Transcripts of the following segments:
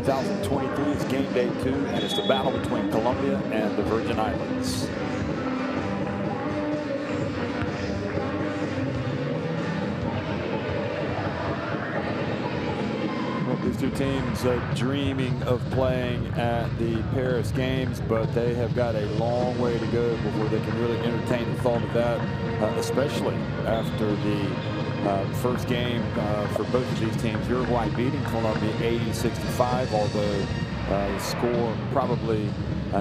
2023 is game day 2, and it's the battle between Colombia and the Virgin Islands. These two teams dreaming of playing at the Paris Games, but they have got a long way to go before they can really entertain the thought of that, especially after the first game for both of these teams. Uruguay beating Colombia 80-65, although the score probably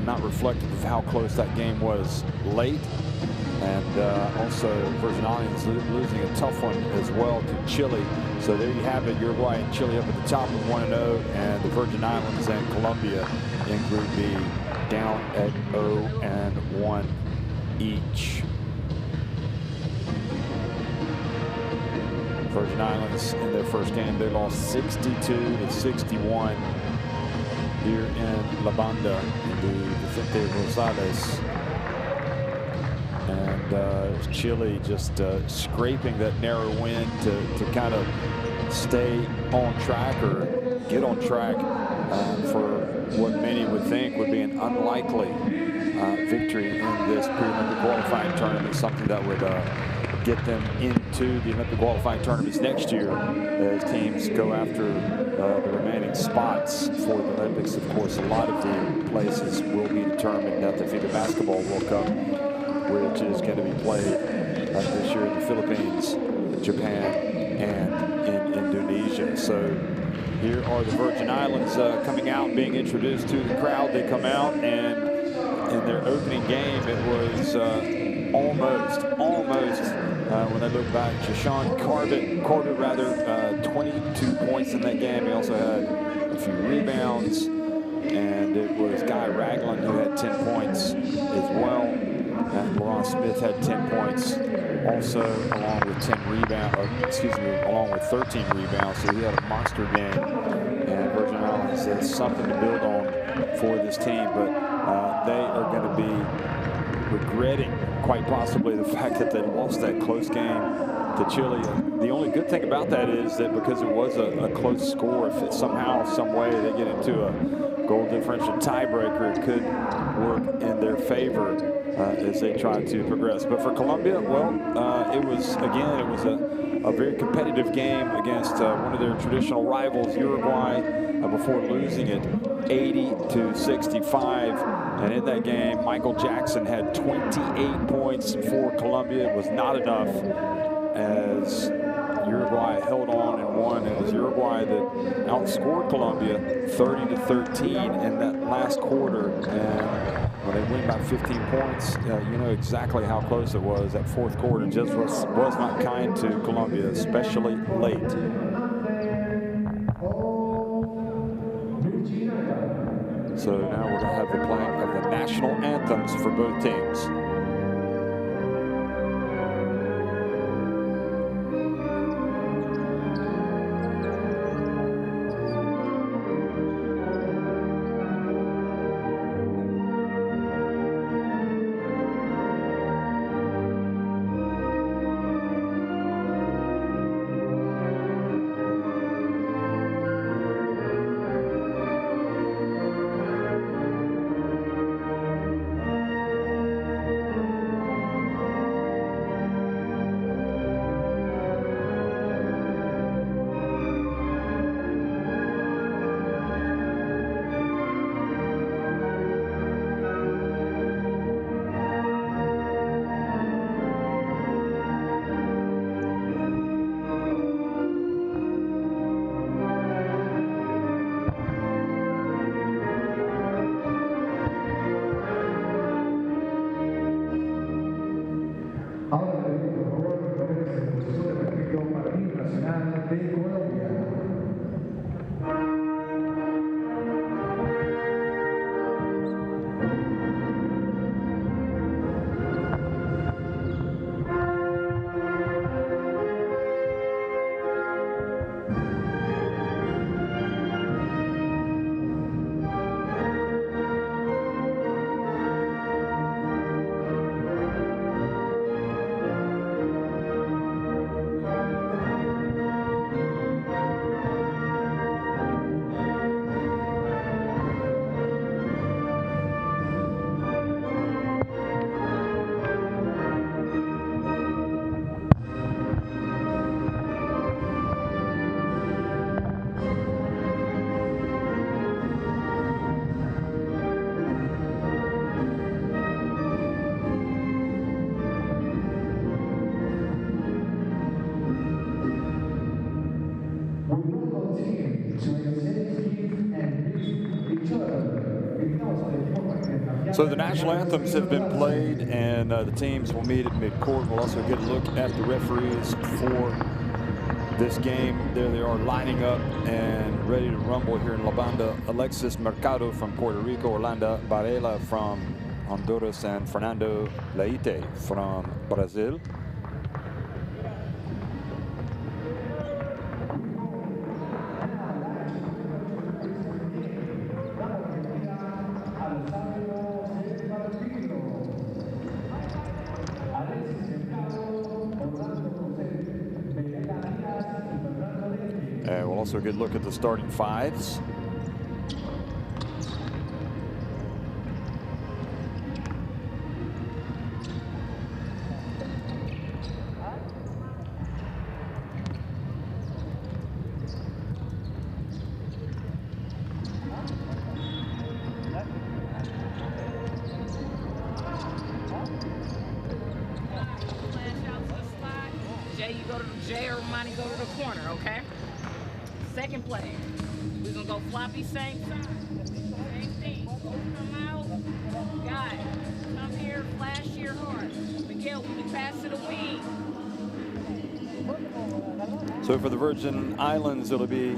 not reflective of how close that game was late. And also Virgin Islands losing a tough one as well to Chile. So there you have it, Uruguay and Chile up at the top of 1-0, and the Virgin Islands and Colombia in Group B down at 0-1 each. Virgin Islands in their first game, they lost 62-61 here in La Banda in the Vicente Rosales. And Chile just scraping that narrow win to kind of stay on track or get on track for what many would think would be an unlikely victory in this pre-Olympic qualifying tournament, something that would get them into the Olympic qualifying tournaments next year as teams go after the remaining spots for the Olympics. Of course, a lot of the places will be determined at the FIBA Basketball World Cup, which is going to be played this year in the Philippines, Japan, and in Indonesia. So here are the Virgin Islands coming out, being introduced to the crowd. They come out, and in their opening game, it was almost, when I look back, Jashawn Corbett rather, 22 points in that game. He also had a few rebounds, and it was Guy Ragland who had 10 points as well. And Laurent Smith had 10 points also, along with 13 rebounds. So he had a monster game. And Virgin Islands has something to build on for this team, but they are going to be regretting quite possibly the fact that they lost that close game to Chile. The only good thing about that is that because it was a close score, if it somehow, some way they get into a goal differential tiebreaker, it could work in their favor as they try to progress. But for Colombia, well, it was a very competitive game against one of their traditional rivals, Uruguay, before losing it 80-65. And in that game, Michael Jackson had 28 points for Colombia. It was not enough as Uruguay held on and won. It was Uruguay that outscored Colombia 30-13 in that last quarter. And when they win by 15 points, you know exactly how close it was. That fourth quarter just was not kind to Colombia, especially late. So now we're going to have the playing of the national anthems for both teams. So the national anthems have been played, and the teams will meet at midcourt. We'll also get a look at the referees for this game. There they are, lining up and ready to rumble here in La Banda. Alexis Mercado from Puerto Rico, Orlando Varela from Honduras, and Fernando Leite from Brazil. And we'll also get a look at the starting fives. Jay or Romani go to the corner, okay? Second play. We're gonna go floppy same side. Same thing. Come out. Guys, come here, flash here hard. Miguel, when you pass to the wing. So for the Virgin Islands, it'll be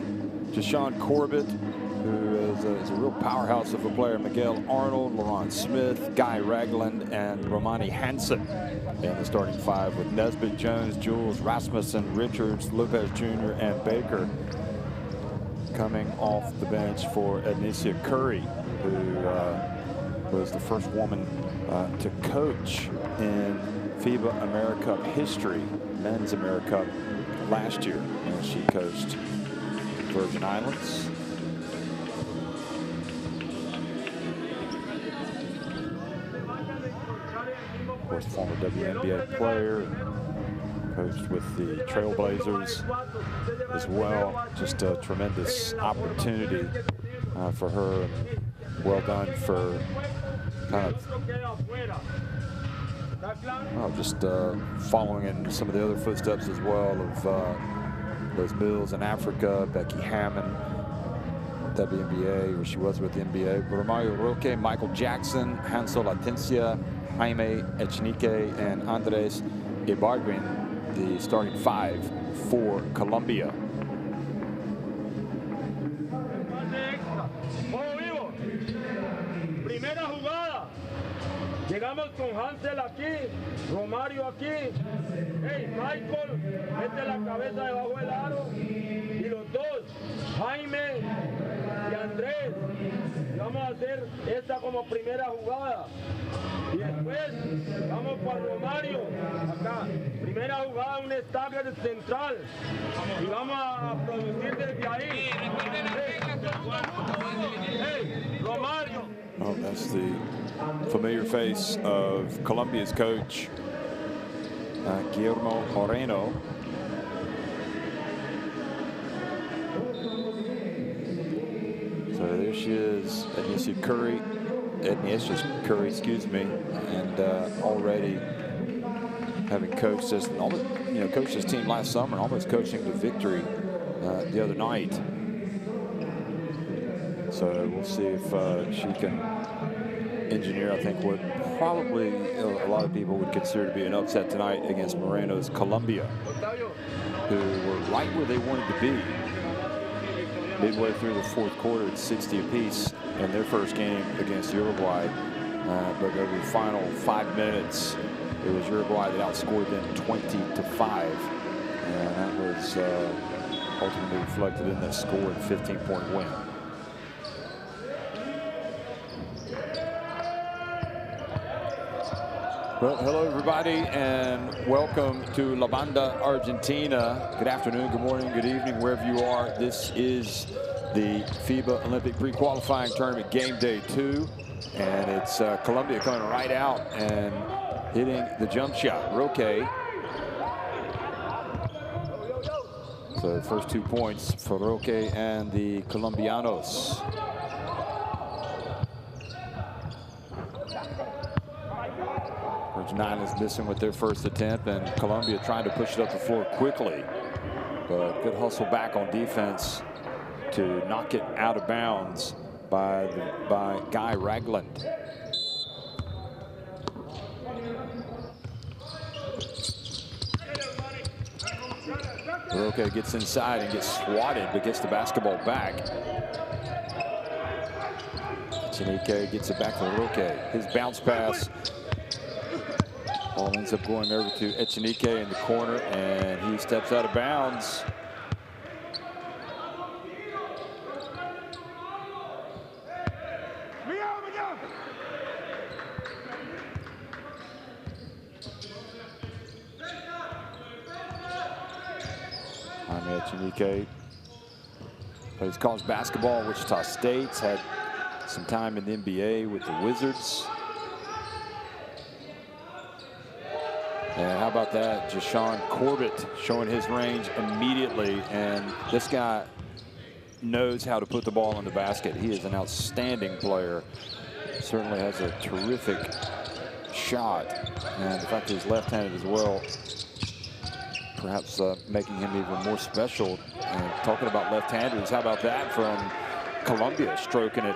Jashawn Corbett, who is a real powerhouse of a player. Miguel Arnold, Laurent Smith, Guy Ragland, and Romani Hansen in the starting five, with Nesbitt, Jones, Jules, Rasmussen, Richards, Lopez Jr., and Baker coming off the bench for Ednicia Curry, who was the first woman to coach in FIBA AmeriCup history, Men's AmeriCup last year, when she coached Virgin Islands. Of course, former WNBA player, coached with the Trailblazers as well. Just a tremendous opportunity for her. Well done for kind of just following in some of the other footsteps as well of Liz Mills in Africa, Becky Hammond, WNBA, where she was with the NBA. Romario Roque, Michael Jackson, Hansel Atencia, Jaime Echenique, and Andres Ibargüen, the starting five for Colombia. Primera jugada. Llegamos con Hansel aquí, Romario aquí. Hey, Michael, mete la cabeza debajo del aro. Y los dos, Jaime y Andrés. Y vamos a hacer esta como primera jugada. Y después vamos para Romario, acá. Primera jugada, un stagger central. Y vamos a producir desde ahí. Hey, Romario. Well, that's the familiar face of Colombia's coach, Guillermo Moreno. So there she is, Ednicia Curry, excuse me, and already having coached this, coached this team last summer, almost coaching to victory the other night. So we'll see if she can engineer, I think, what probably a lot of people would consider to be an upset tonight against Moreno's Colombia, who were right where they wanted to be midway through the fourth quarter at 60 apiece in their first game against Uruguay. But over the final 5 minutes, it was Uruguay that outscored them 20-5. And that was ultimately reflected in that score, and 15-point win. Well, hello everybody, and welcome to La Banda, Argentina. Good afternoon, good morning, good evening, wherever you are. This is the FIBA Olympic pre-qualifying tournament, game day 2, and it's Colombia coming right out and hitting the jump shot. Roque. So the first 2 points for Roque and the Colombianos. Virgin Islands missing with their first attempt, and Colombia trying to push it up the floor quickly. But good hustle back on defense to knock it out of bounds by Guy Ragland. Roque gets inside and gets swatted, but gets the basketball back. Echenique gets it back to Roque. His bounce pass. Ball ends up going over to Echenique in the corner, and he steps out of bounds. Echenique plays college basketball at Wichita State's had some time in the NBA with the Wizards. And how about that? Jashawn Corbett showing his range immediately. And this guy knows how to put the ball in the basket. He is an outstanding player. Certainly has a terrific shot. And the fact that he's left-handed as well, perhaps making him even more special. And talking about left-handers, how about that from Colombia, stroking it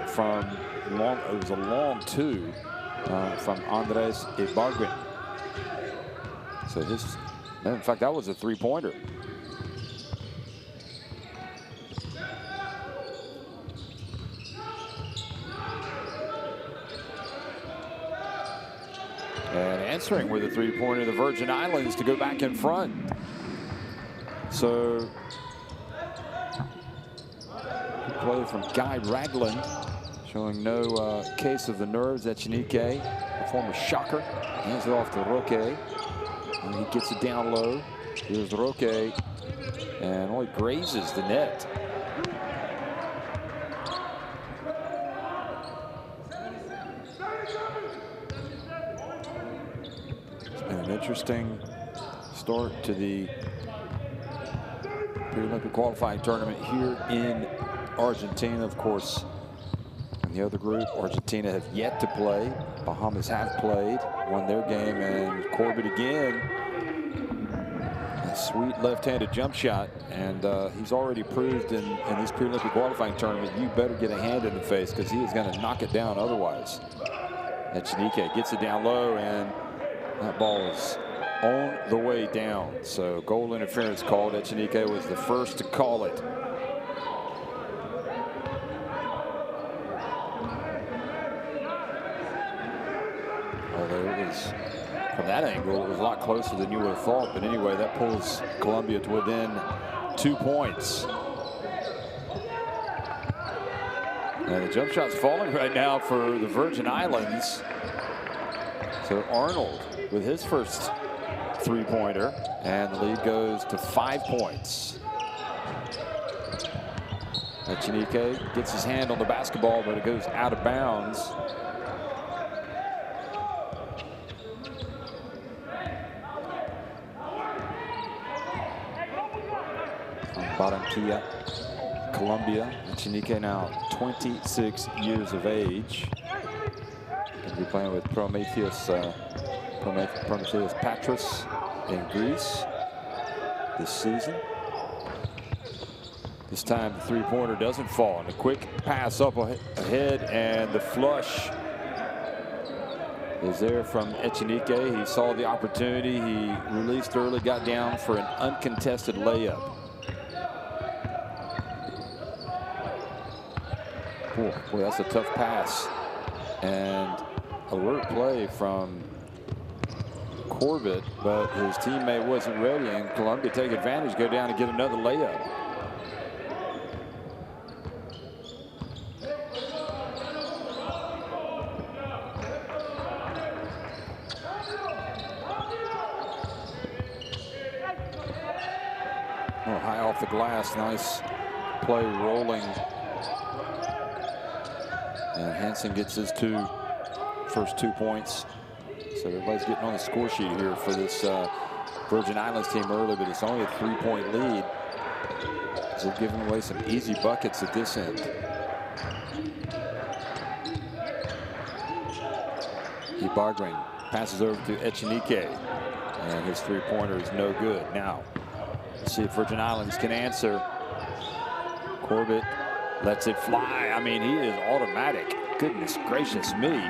from long. It was a long two from Andres Ibargüen. So in fact, that was a three-pointer. And answering with a three-pointer, the Virgin Islands to go back in front. So, good play from Guy Ragland, showing no case of the nerves. Echenique, a former shocker, hands it off to Roque. And he gets it down low. Here's Roque, and only grazes the net. It's been an interesting start to the Pre-Olympic qualifying tournament here in Argentina. Of course, in the other group, Argentina have yet to play. Bahamas have played, won their game, and Corbett again. A sweet left-handed jump shot, and he's already proved in this Pre-Olympic qualifying tournament, you better get a hand in the face because he is going to knock it down otherwise. Echenique gets it down low, and that ball is on the way down. So goal interference called. Echenique was the first to call it. Although it was, from that angle, it was a lot closer than you would have thought. But anyway, that pulls Colombia to within 2 points. And the jump shot's falling right now for the Virgin Islands. So Arnold with his first three-pointer, and the lead goes to 5 points. Echenique gets his hand on the basketball, but it goes out of bounds. From Barranquilla, Colombia. Echenique now 26 years of age. Going to be playing with Prometheus Patras in Greece this season. This time the three-pointer doesn't fall, and a quick pass up ahead, and the flush is there from Echenique. He saw the opportunity, he released early, got down for an uncontested layup. Boy, that's a tough pass, and alert play from Corbett, but his teammate wasn't ready, and Colombia take advantage, go down and get another layup. Oh, high off the glass, nice play rolling. And Hansen gets his first 2 points. So everybody's getting on the score sheet here for this Virgin Islands team early, but it's only a 3-point lead. So they're giving away some easy buckets at this end. Ibargüen passes over to Echenique, and his three-pointer is no good. Now, let's see if Virgin Islands can answer. Corbett lets it fly. I mean, he is automatic. Goodness gracious me.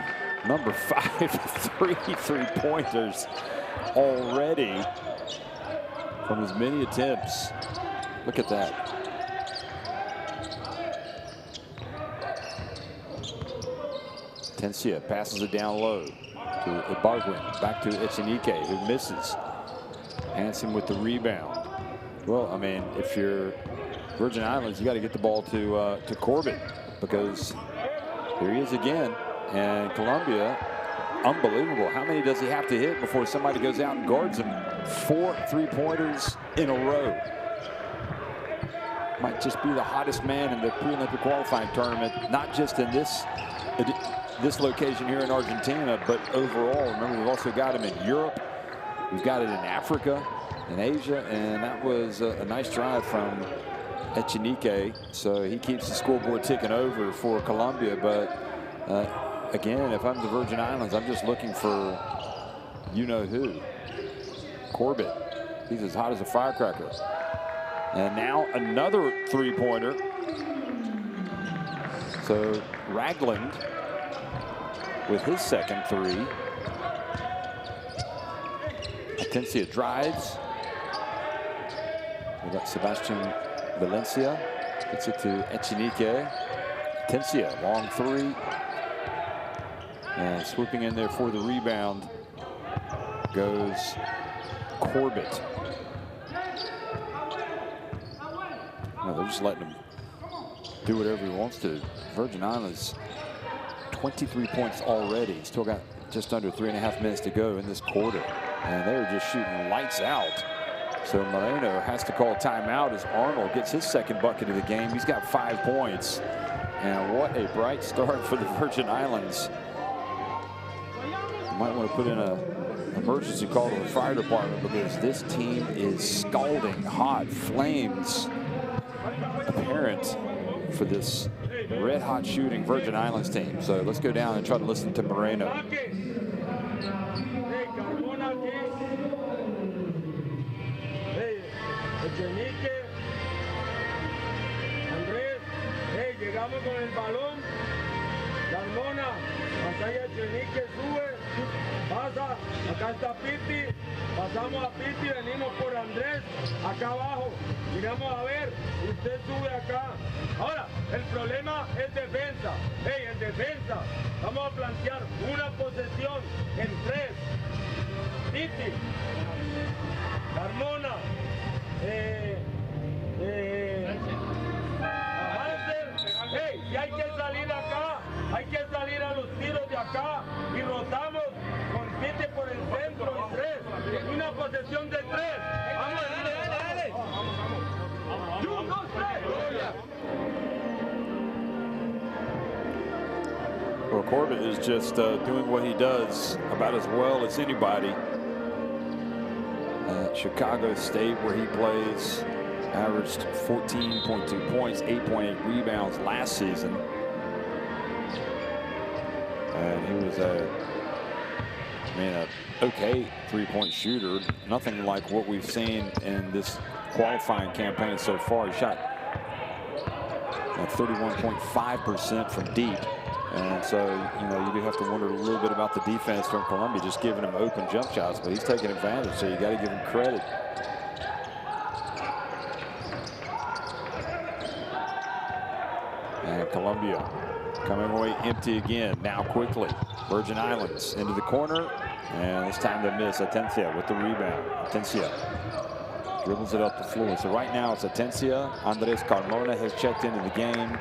Number 5, 3 three-pointers already from as many attempts. Look at that. Atencia passes it down low to Ibargüen. Back to Echenique, who misses. Hansen with the rebound. Well, I mean, if you're Virgin Islands, you got to get the ball to Corbett, because here he is again. And Colombia, unbelievable. How many does he have to hit before somebody goes out and guards him? 4 3-pointers in a row. Might just be the hottest man in the pre-Olympic qualifying tournament, not just in this location here in Argentina, but overall. Remember, we've also got him in Europe. We've got it in Africa, in Asia, and that was a nice drive from Echenique. So he keeps the scoreboard ticking over for Colombia. But again, if I'm the Virgin Islands, I'm just looking for you-know-who. Corbett. He's as hot as a firecracker. And now another 3-pointer. So Ragland with his second 3. Atencia drives. We got Sebastian Valencia. Gets it to Echenique. Atencia, long 3. And swooping in there for the rebound goes Corbett. No, they're just letting him do whatever he wants to. Virgin Islands, 23 points already. Still got just under 3.5 minutes to go in this quarter. And they're just shooting lights out. So Moreno has to call timeout as Arnold gets his second bucket of the game. He's got 5 points. And what a bright start for the Virgin Islands. You might want to put in an emergency call to the fire department, because this team is scalding hot. Flames apparent for this red hot shooting Virgin Islands team. So let's go down and try to listen to Moreno. Llegamos con el balón, Carmona, pantalla Echenique, sube, pasa, acá está Piti, pasamos a Piti, venimos por Andrés, acá abajo, miramos a ver, usted sube acá. Ahora, el problema es defensa. En defensa, vamos a plantear una posesión en 3. Piti, Carmona, y hay que salir acá, hay que salir a los tiros de acá y rotamos con Pite por el centro y 3. Una posesión de 3. Vamos, dale. 1, 2, 3. Well, Corbett is just doing what he does about as well as anybody. Chicago State, where he plays, averaged 14.2 points, 8.8 rebounds last season. And he was an okay 3-point shooter. Nothing like what we've seen in this qualifying campaign so far. He shot 31.5% from deep. And so, you do have to wonder a little bit about the defense from Colombia, just giving him open jump shots, but he's taking advantage, so you got to give him credit. And Colombia coming away empty again, now quickly. Virgin Islands into the corner, and this time they miss. Atencia with the rebound. Atencia dribbles it up the floor. So right now it's Atencia. Andres Carmona has checked into the game.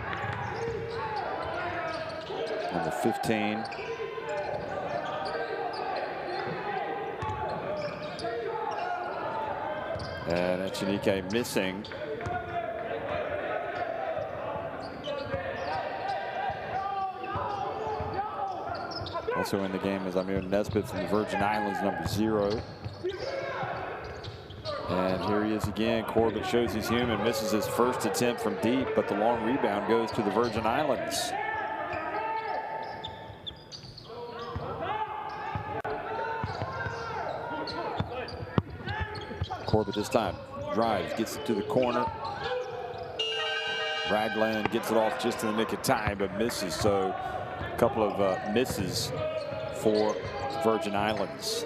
Number 15. And Echenique missing. Also in the game is Amir Nesbitt from the Virgin Islands, number 0. And here he is again. Corbett shows he's human, misses his first attempt from deep, but the long rebound goes to the Virgin Islands. Corbett this time drives, gets it to the corner. Ragland gets it off just in the nick of time, but misses. So a couple of misses for Virgin Islands.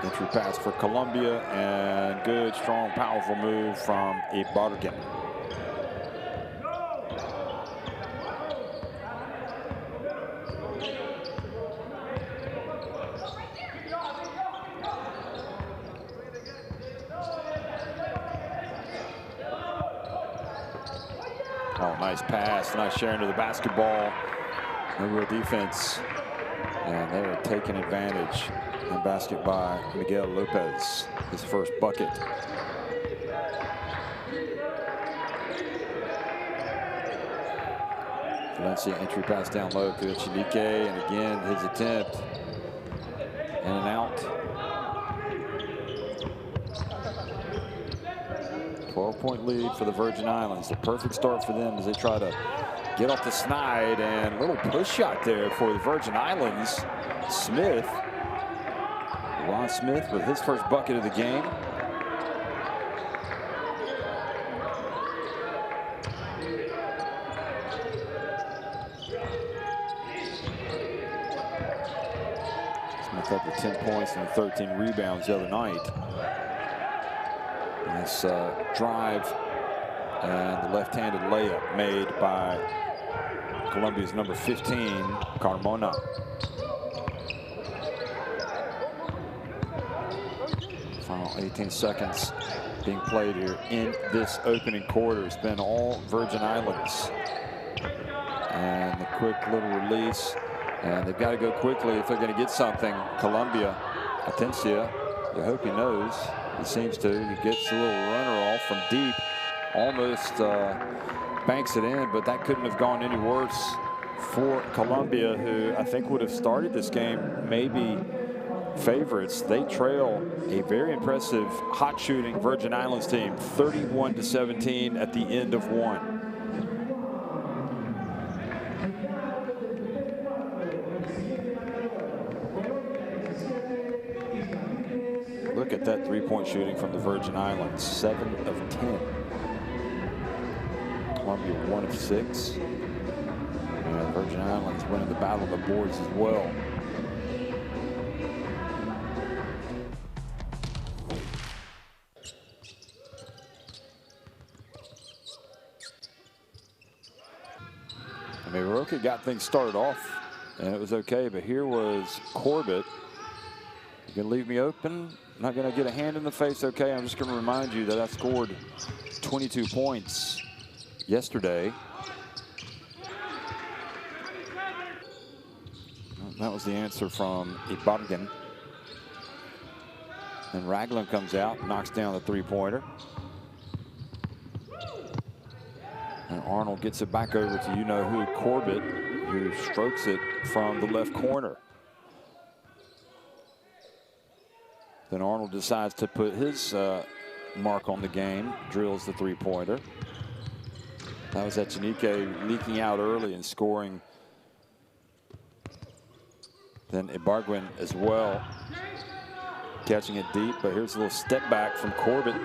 Entry pass for Colombia, and good, strong, powerful move from Ibarguen. Oh, nice pass, nice sharing to the basketball. No real defense, and they are taking advantage. And basket by Miguel Lopez, his first bucket. Valencia entry pass down low to Echenique, and again his attempt. In and out. 12-point lead for the Virgin Islands. The perfect start for them as they try to get off the snide, and a little push shot there for the Virgin Islands. Smith. Ron Smith with his first bucket of the game. Smith up with 10 points and 13 rebounds the other night. Nice drive and the left-handed layup made by Colombia's number 15, Carmona. Final 18 seconds being played here in this opening quarter. It's been all Virgin Islands. And the quick little release. And they've got to go quickly if they're going to get something. Colombia, Atencia, you hope he knows. He seems to. He gets a little runner off from deep. Almost banks it in, but that couldn't have gone any worse for Colombia, who I think would have started this game maybe favorites. They trail a very impressive hot shooting Virgin Islands team 31-17 at the end of one. Look at that three-point shooting from the Virgin Islands, 7 of 10. Colombia 1 of 6. And Virgin Islands winning the battle on the boards as well. I mean, Roca got things started off, and it was okay, but here was Corbett. You gonna leave me open? Not gonna get a hand in the face? Okay, I'm just gonna remind you that I scored 22 points yesterday. That was the answer from Ibarguen. And Raglan comes out, knocks down the three-pointer. And Arnold gets it back over to you-know-who, Corbett, who strokes it from the left corner. Then Arnold decides to put his mark on the game, drills the three-pointer. That was Echenique leaking out early and scoring. Then Ibarguen as well, catching it deep, but here's a little step back from Corbett.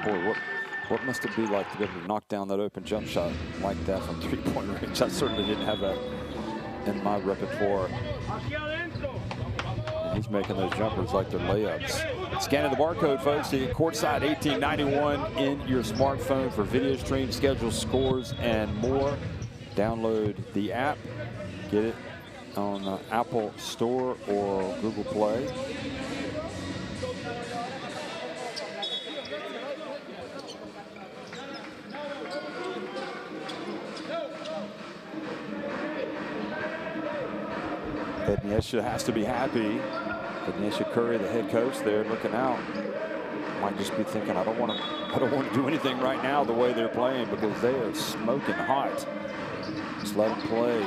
Boy, what must it be like to be able to knock down that open jump shot like that from three-point range? I certainly didn't have that in my repertoire. And he's making those jumpers like they're layups. Scanning the barcode, folks. The courtside 1891 in your smartphone for video stream, schedule, scores, and more. Download the app. Get it on Apple Store or Google Play. Ednesha has to be happy. Ednesha Curry, the head coach there, looking out. Might just be thinking, I don't want to do anything right now the way they're playing, because they are smoking hot. Just let them play.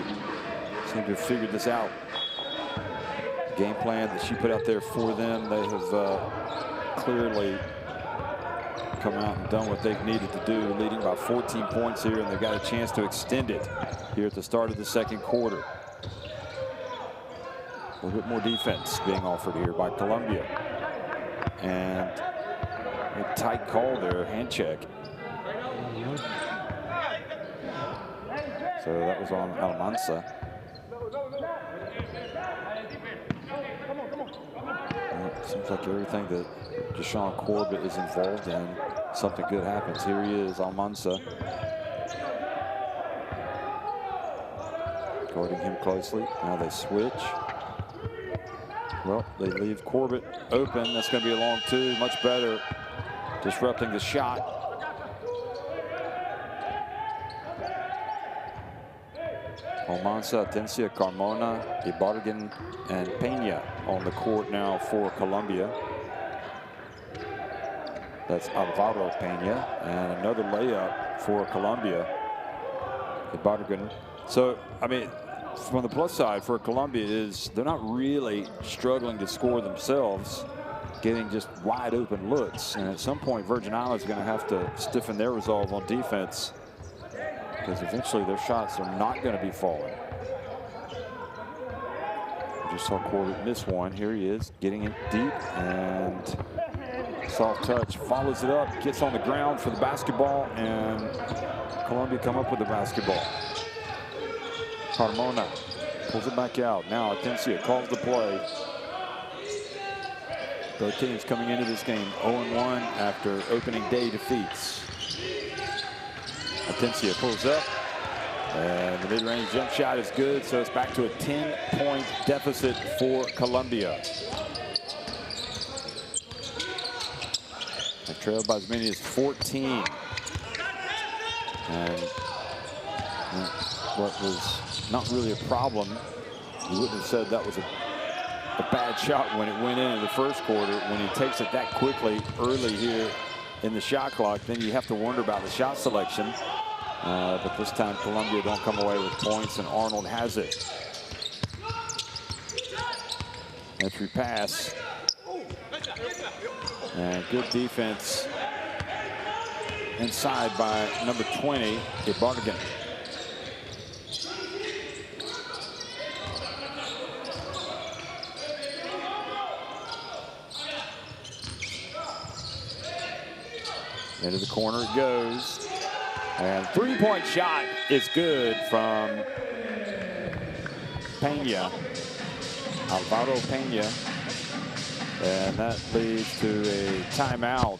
Seem to have figured this out. The game plan that she put out there for them, they have clearly come out and done what they've needed to do, leading by 14 points here, and they've got a chance to extend it here at the start of the second quarter. A little bit more defense being offered here by Colombia. And a tight call there, hand check. So that was on Almanza. Seems like everything that Deshaun Corbett is involved in, something good happens. Here he is, Almanza. Guarding him closely. Now they switch. Well, they leave Corbett open. That's going to be a long two. Much better. Disrupting the shot. Almanza, Atencia, Carmona, Ibarguen, and Peña on the court now for Colombia. That's Alvaro Peña, and another layup for Colombia. Ibarguen. So, I mean, from the plus side for Colombia is they're not really struggling to score themselves, getting just wide open looks. And at some point, Virgin Islands is going to have to stiffen their resolve on defense, because eventually their shots are not going to be falling. I just saw Corbett miss one. Here he is, getting it deep, and soft touch, follows it up, gets on the ground for the basketball, and Colombia come up with the basketball. Carmona pulls it back out. Now Atencia calls the play. Both teams coming into this game 0-1 after opening day defeats. Atencia pulls up, and the mid-range jump shot is good, so it's back to a 10-point deficit for Colombia. They trailed by as many as 14. And what was not really a problem, you wouldn't have said that was a bad shot when it went in the first quarter. When he takes it that quickly early here in the shot clock, then you have to wonder about the shot selection. But this time Colombia don't come away with points, and Arnold has it. Entry pass. And good defense inside by number 20, Ibarguen. Into the corner it goes. And three-point shot is good from Peña, Alvaro Peña. And that leads to a timeout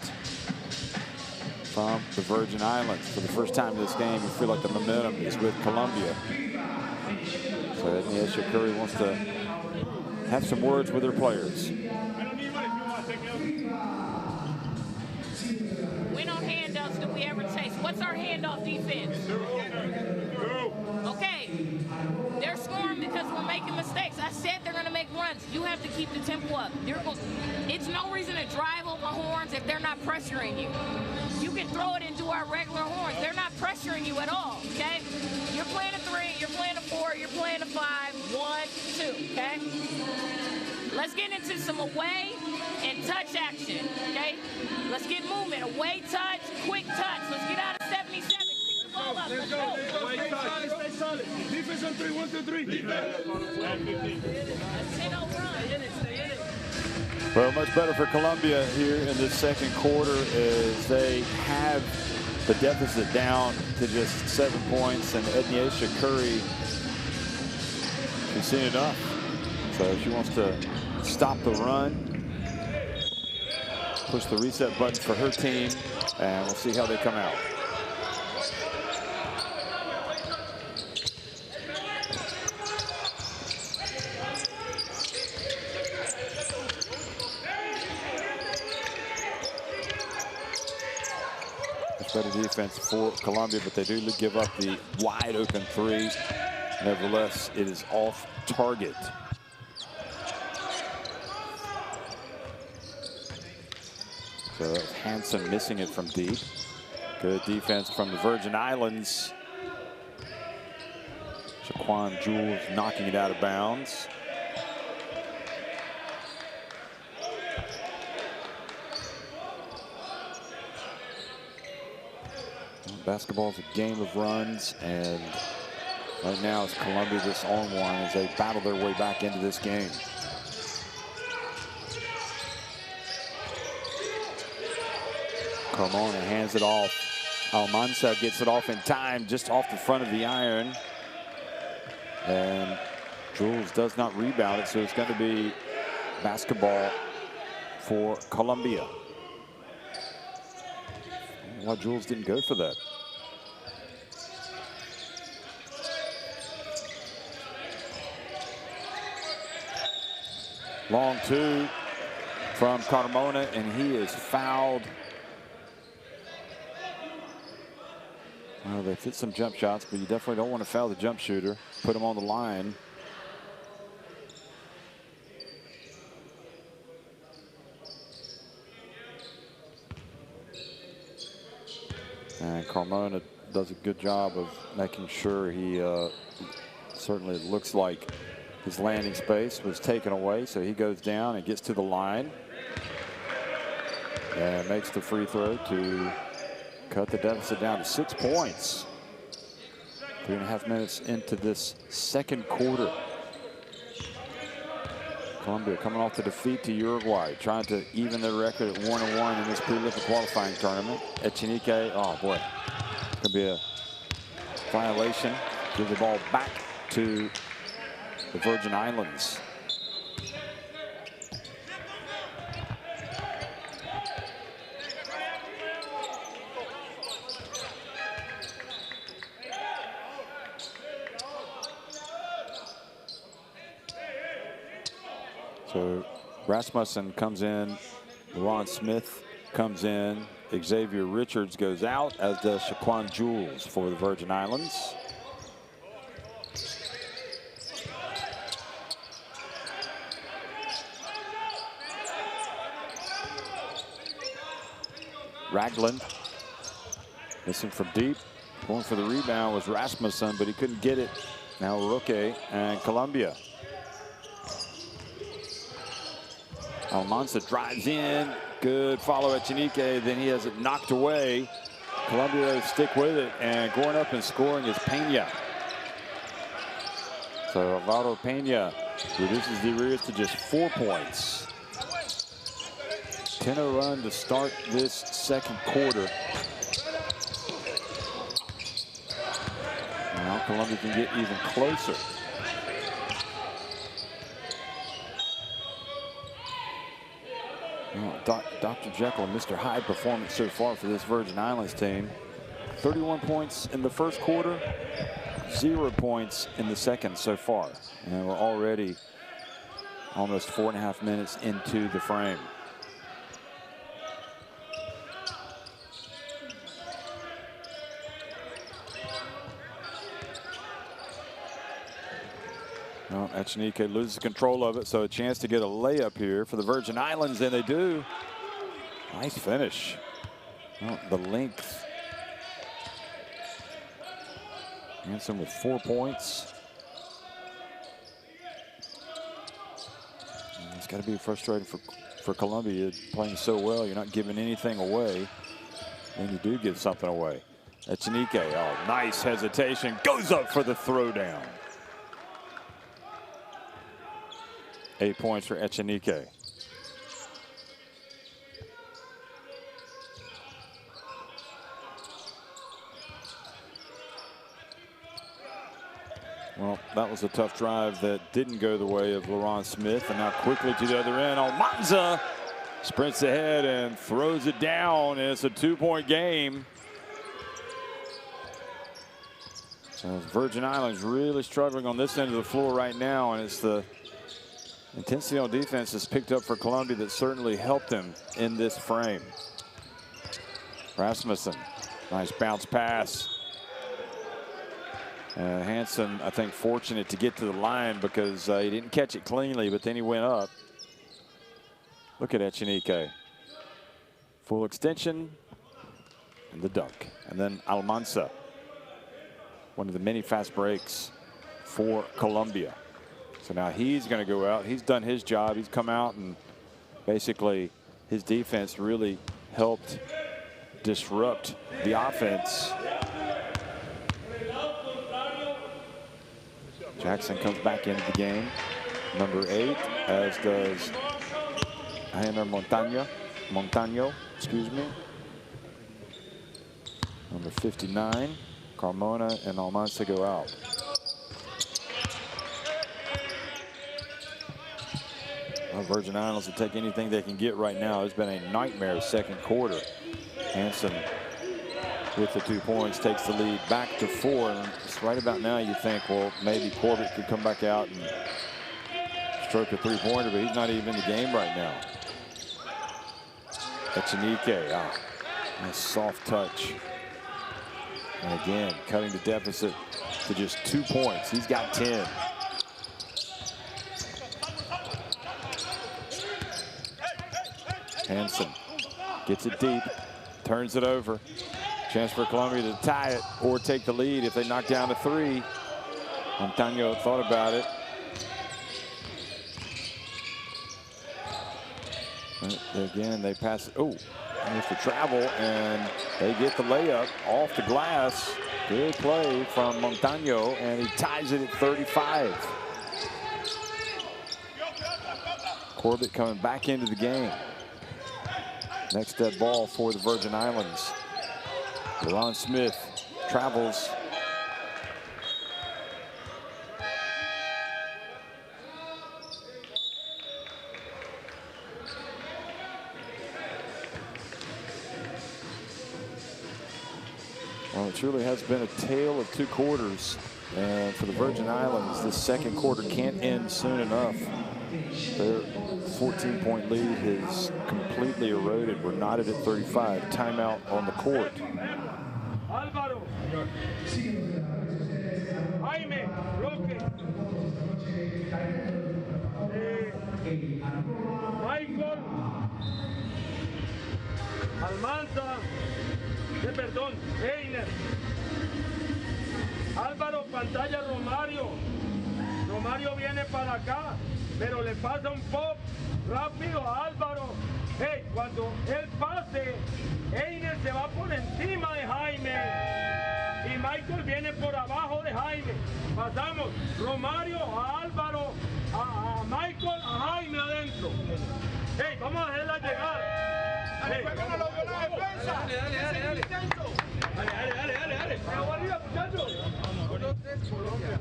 from the Virgin Islands. For the first time in this game, you feel like the momentum is with Colombia. So Edniesha Curry wants to have some words with her players. When on handoffs do we ever chase? What's our handoff defense? Okay, they're scoring because we're making mistakes. I said they're going to make runs. You have to keep the tempo up. It's no reason to drive over horns if they're not pressuring you. You can throw it into our regular horns. They're not pressuring you at all, okay? You're playing a 3, you're playing a 4, you're playing a 5, 1, 2, okay? Let's get into some away and touch action, okay? Let's get movement. Away touch, quick touch. Let's get out of 77. Pick the ball up. Let's go. Stay solid. Defense on 3, 1, 2, 3. Defense. Let's hit a run. Well, much better for Colombia here in this second quarter as they have the deficit down to just 7 points, and Edniesha Curry, she's seen enough. So she wants to stop the run, push the reset button for her team, and we'll see how they come out. Much better defense for Colombia, but they do give up the wide open 3. Nevertheless, it is off target. So Hansen missing it from deep. Good defense from the Virgin Islands. Shaquan Jules knocking it out of bounds. Basketball's a game of runs, and right now it's Colombia just on one as they battle their way back into this game. Carmona hands it off. Almanza gets it off in time, just off the front of the iron. And Jules does not rebound it, so it's going to be basketball for Colombia. Why Jules didn't go for that. Long two from Carmona, and he is fouled. Well, they fit some jump shots, but you definitely don't want to foul the jump shooter. Put him on the line. And Carmona does a good job of making sure he certainly looks like his landing space was taken away. So he goes down and gets to the line and makes the free throw to cut the deficit down to 6 points. 3.5 minutes into this second quarter. Colombia coming off the defeat to Uruguay, trying to even their record at 1-1 in this pre-Olympic qualifying tournament. Echenique, oh boy, could be a violation. Give the ball back to the Virgin Islands. So Rasmussen comes in, Ron Smith comes in, Xavier Richards goes out, as does Shaquan Jules for the Virgin Islands. Ragland missing from deep. Going for the rebound was Rasmussen, but he couldn't get it. Now Roque and Colombia. Almanza drives in. Good follow at Echenique. Then he has it knocked away. Colombia stick with it. And going up and scoring is Pena. So Alvaro Pena reduces the arrears to just 4 points. 10-0 run to start this second quarter. Now Colombia can get even closer. Dr. Jekyll and Mr. Hyde performance so far for this Virgin Islands team. 31 points in the first quarter, 0 points in the second so far. And we're already almost 4.5 minutes into the frame. Well, Echenique loses control of it, so a chance to get a layup here for the Virgin Islands, and they do. Nice finish. Well, the length. Hanson with 4 points. And it's got to be frustrating for Colombia. Playing so well, you're not giving anything away, and you do give something away. Echenique, oh, nice hesitation, goes up for the throwdown. 8 points for Echenique. Well, that was a tough drive that didn't go the way of Laurent Smith. And now quickly to the other end, Almanza sprints ahead and throws it down. And it's a 2-point game. So Virgin Islands really struggling on this end of the floor right now. And it's the intensity on defense has picked up for Colombia that certainly helped them in this frame. Rasmussen, nice bounce pass. Hanson, I think, fortunate to get to the line because he didn't catch it cleanly, but then he went up. Look at Echenique. Full extension and the dunk. And then Almanza, one of the many fast breaks for Colombia. So now he's going to go out. He's done his job. He's come out, and basically his defense really helped disrupt the offense. Jackson comes back into the game, number 8, as does Jaime Montaño, excuse me. Number 59, Carmona and Almanza go out. Well, Virgin Islands will take anything they can get right now. It's been a nightmare second quarter. Hansen with the 2 points takes the lead back to 4. And it's right about now you think, well, maybe Corbett could come back out and stroke a 3-pointer, but he's not even in the game right now. Echenike, nice soft touch. And again, cutting the deficit to just 2 points. He's got 10. Hansen gets it deep, turns it over. Chance for Colombia to tie it or take the lead if they knock down a 3. Montaño thought about it. Again, they pass it. Oh, there's the travel, and they get the layup off the glass. Good play from Montaño, and he ties it at 35. Corbett coming back into the game. Next dead ball for the Virgin Islands. Laron Smith travels. Well, it truly has been a tale of 2 quarters. And for the Virgin Islands, the second quarter can't end soon enough. Their 14-point lead has completely eroded. We're knotted at 35. Timeout on the court. Álvaro. Jaime. Roque. Michael. Almanza. Perdón. Einer. Álvaro, pantalla Romario. Romario viene para acá, pero le pasa un pop rápido a Álvaro. Hey, cuando él pase, Einer se va por encima de Jaime. Y Michael viene por abajo de Jaime. Pasamos Romario a Álvaro, a Michael, a Jaime adentro. Hey, vamos a dejarla llegar. Hey, no lo vio la defensa. Dale. Dale. Pero arriba, muchachos. Colombia.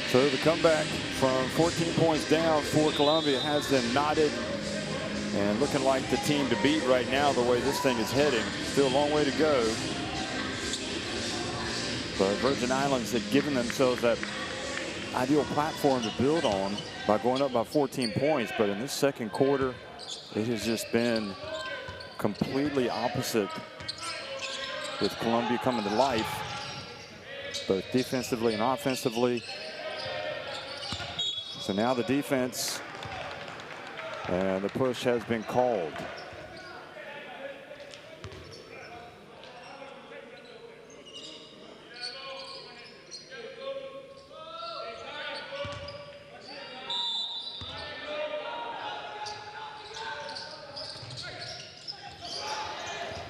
So the comeback from 14 points down for Colombia has them knotted and looking like the team to beat right now the way this thing is heading. Still a long way to go. But Virgin Islands had given themselves that ideal platform to build on by going up by 14 points. But in this second quarter, it has just been completely opposite, with Colombia coming to life, both defensively and offensively. So now the defense and the push has been called.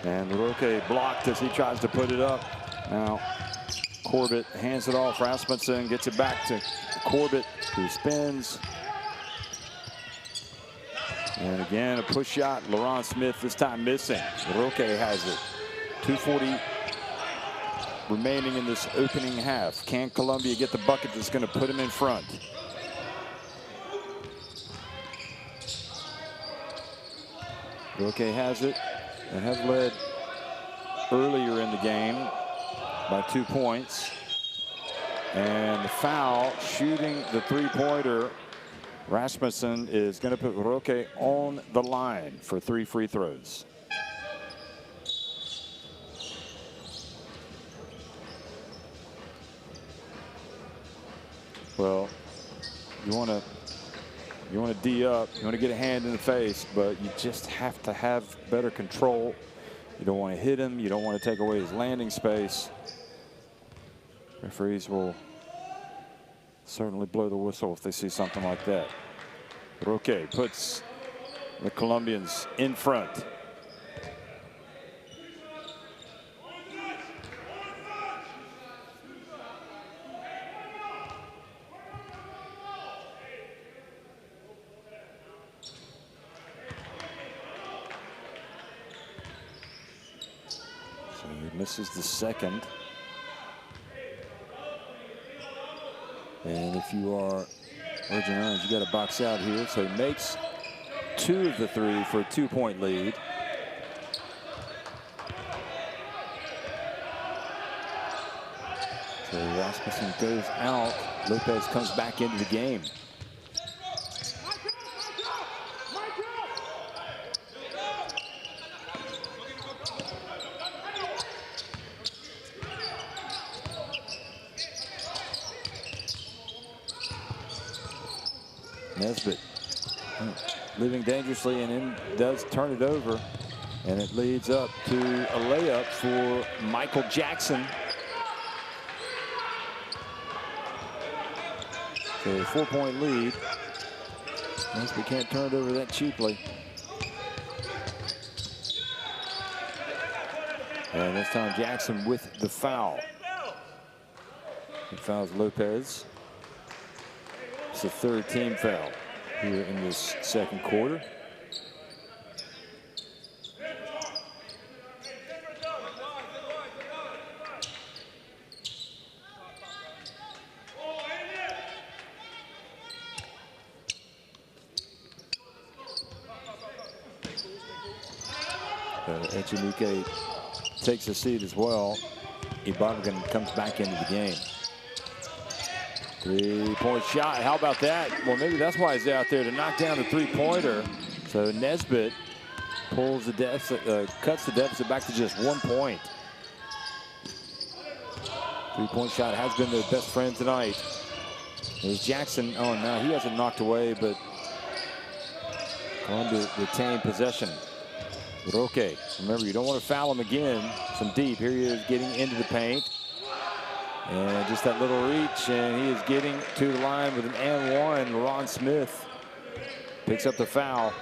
And Roque blocked as he tries to put it up. Now Corbett hands it off. Rasmussen gets it back to Corbett, who spins. And again, a push shot. Laron Smith this time missing. Roque has it. 2:40 remaining in this opening half. Can Colombia get the bucket that's going to put him in front? Roque has it. They have led earlier in the game by 2 points. And the foul, shooting the 3-pointer. Rasmussen is going to put Roque on the line for 3 free throws. Well, you want to D up, you want to get a hand in the face, but you just have to have better control. You don't want to hit him. You don't want to take away his landing space. Referees will certainly blow the whistle if they see something like that. Roque puts the Colombians in front. Misses the second. And if you are Virgin Islands, you got to box out here. So he makes 2 of the 3 for a 2-point lead. So Rasmussen goes out. Lopez comes back into the game. Nesbitt living dangerously and then does turn it over, and it leads up to a layup for Michael Jackson. So a 4-point lead. Nesbitt can't turn it over that cheaply. And this time Jackson with the foul. He fouls Lopez. It's the 3rd team foul here in this second quarter. Echenike takes a seat as well. Ibargan comes back into the game. 3-point shot. How about that? Well, maybe that's why he's out there, to knock down the 3-pointer. So Nesbitt pulls the deficit, cuts the deficit back to just 1 point. 3-point shot has been their best friend tonight. There's Jackson. Oh, no, he hasn't knocked away, but Colombia retain possession. Roque, remember, you don't want to foul him again from deep. Here he is getting into the paint. And just that little reach, and he is getting to the line with an and one. Ron Smith picks up the foul.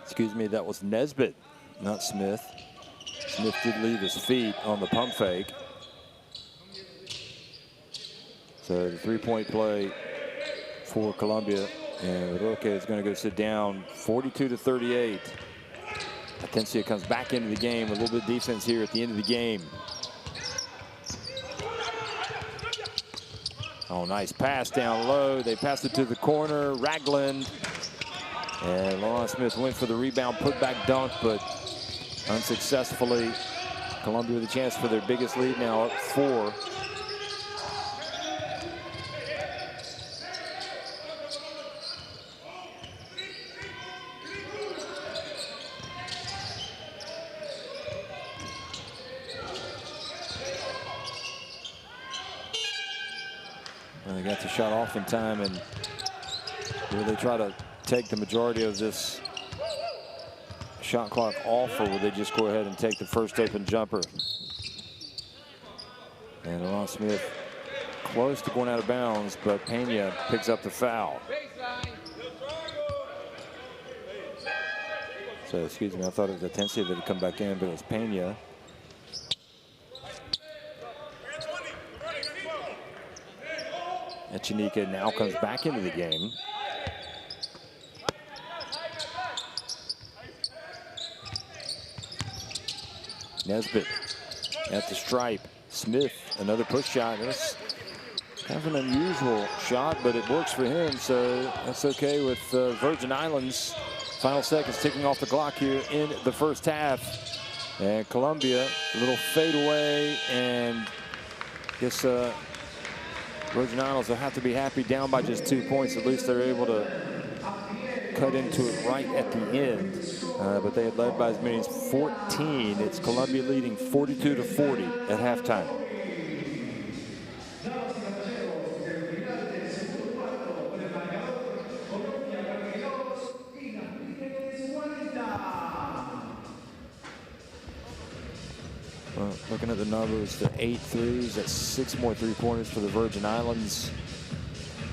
Excuse me, that was Nesbitt, not Smith. Smith did leave his feet on the pump fake. So the 3-point play for Colombia, and Roque is going to go sit down. 42-38. Atencia comes back into the game. A little bit of defense here at the end of the game. Oh, nice pass down low. They passed it to the corner. Ragland. And Laurent Smith went for the rebound, put back dunk, but unsuccessfully. Colombia with a chance for their biggest lead now, up 4. And they got the shot off in time, and really try to take the majority of this shot clock off, or will they just go ahead and take the first open jumper? And Laurent Smith close to going out of bounds, but Pena picks up the foul. So, excuse me, I thought it was Atencia that had come back in, but it was Pena. Echenike now comes back into the game. Nesbitt at the stripe. Smith, another push shot. That's kind of an unusual shot, but it works for him, so that's okay with Virgin Islands. Final seconds ticking off the clock here in the first half. And Colombia, a little fade away, and I guess Virgin Islands will have to be happy, down by just 2 points. At least they're able to cut into it right at the end. But they had led by as many as 14. It's Colombia leading 42-40 at halftime. Well, looking at the numbers, the 8 threes, that's 6 more 3-pointers for the Virgin Islands.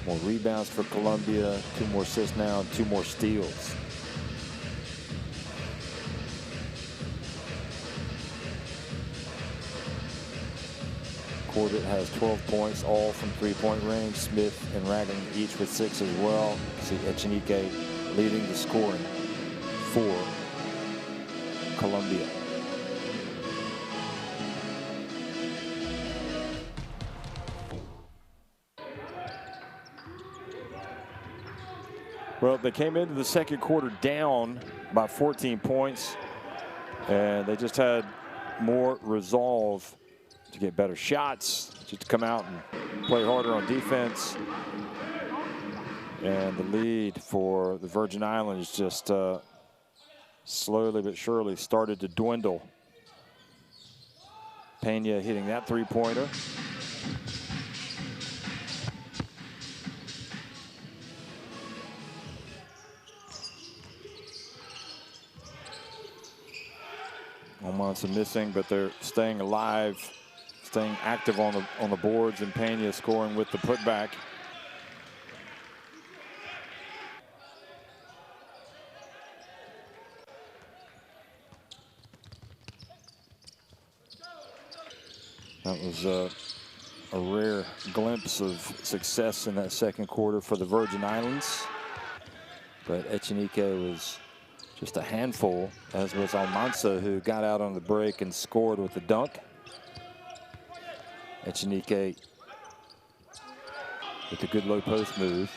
More rebounds for Colombia, 2 more assists now, and 2 more steals. Corbett has 12 points, all from three-point range. Smith and Ragland each with 6 as well. See Echenique leading the scoring for Colombia. Well, they came into the second quarter down by 14 points, and they just had more resolve to get better shots, just to come out and play harder on defense. And the lead for the Virgin Islands just slowly but surely started to dwindle. Pena hitting that three-pointer. Almanza missing, but they're staying alive, staying active on the boards, and Pena scoring with the putback. That was a rare glimpse of success in that second quarter for the Virgin Islands, but Echenique was just a handful, as was Almanza, who got out on the break and scored with the dunk. Echenique with a good low post move.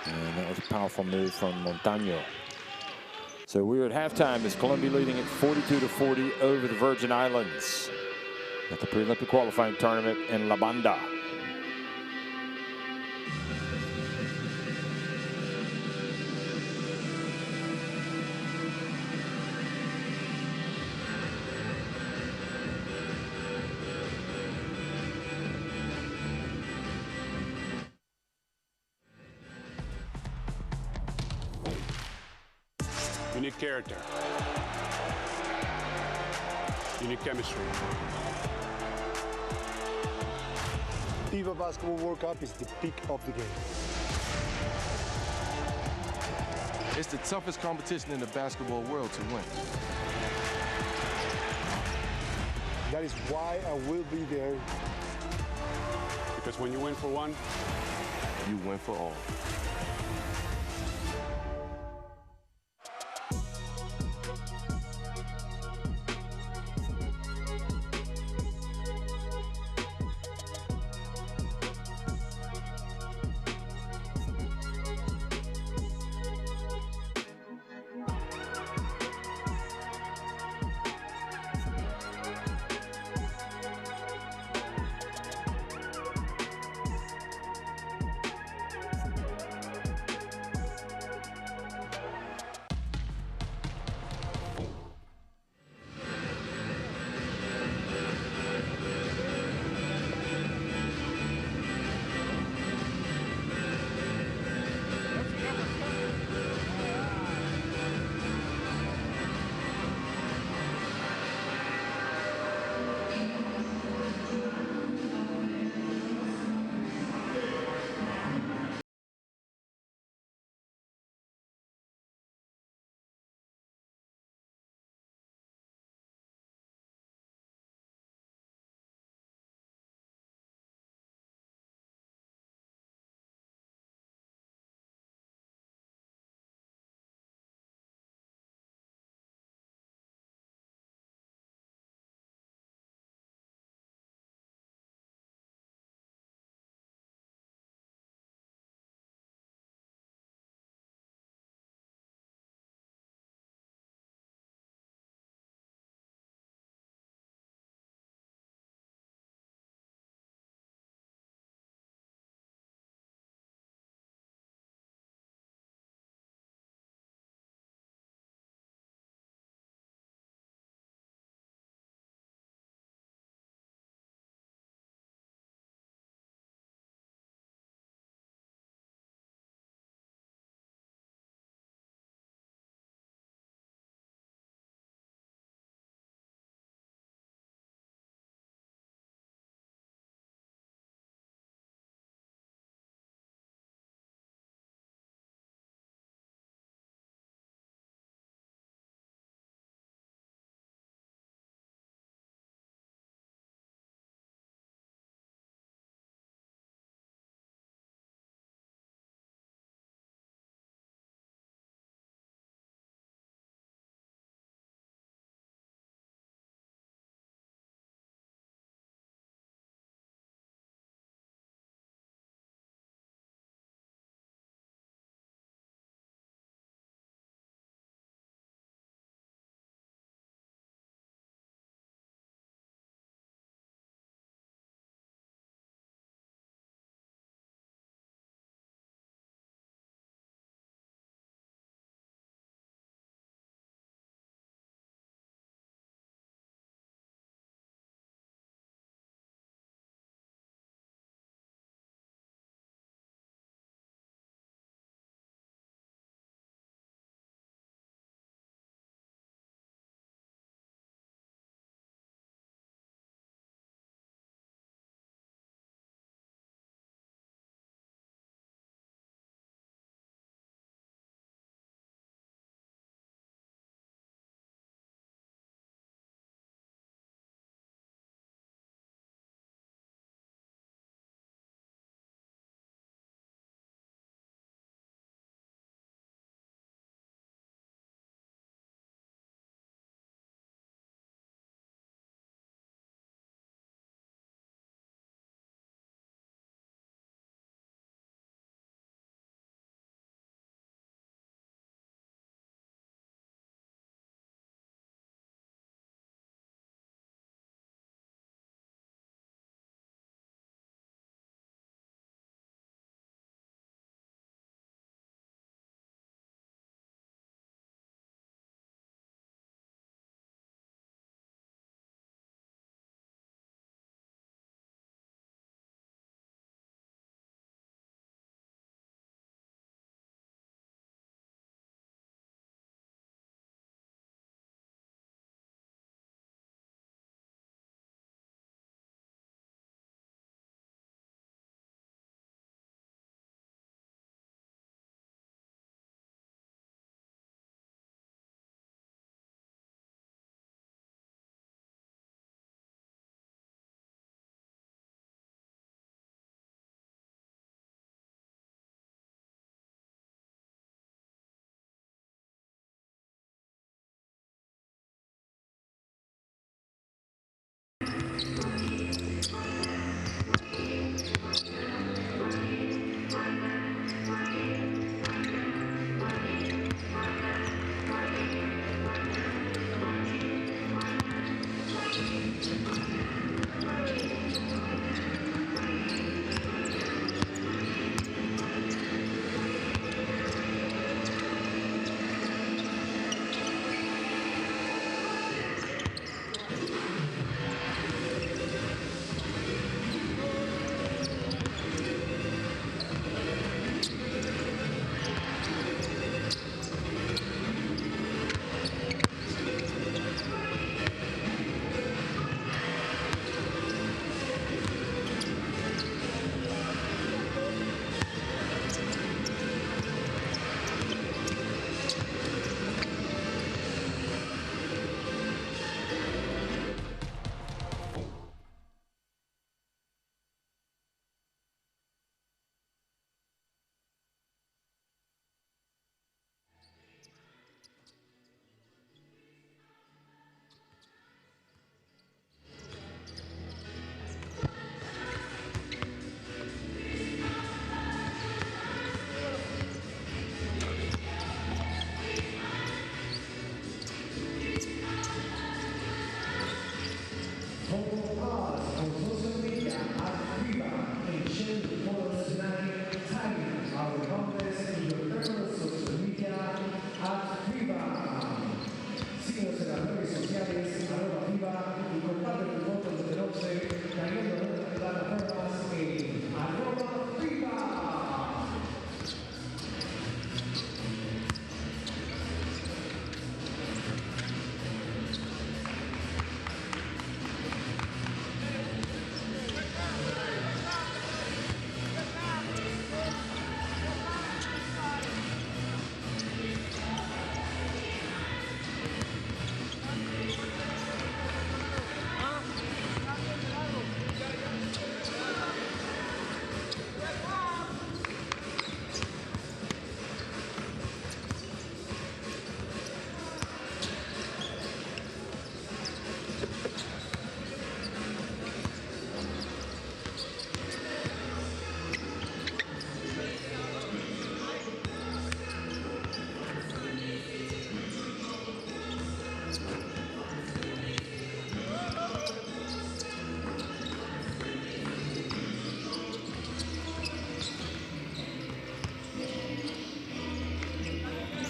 And that was a powerful move from Montaño. So we're at halftime as Colombia leading at 42-40 over the Virgin Islands at the pre-Olympic qualifying tournament in La Banda. Unique character. Unique chemistry. FIBA Basketball World Cup is the peak of the game. It's the toughest competition in the basketball world to win. That is why I will be there. Because when you win for one, You win for all.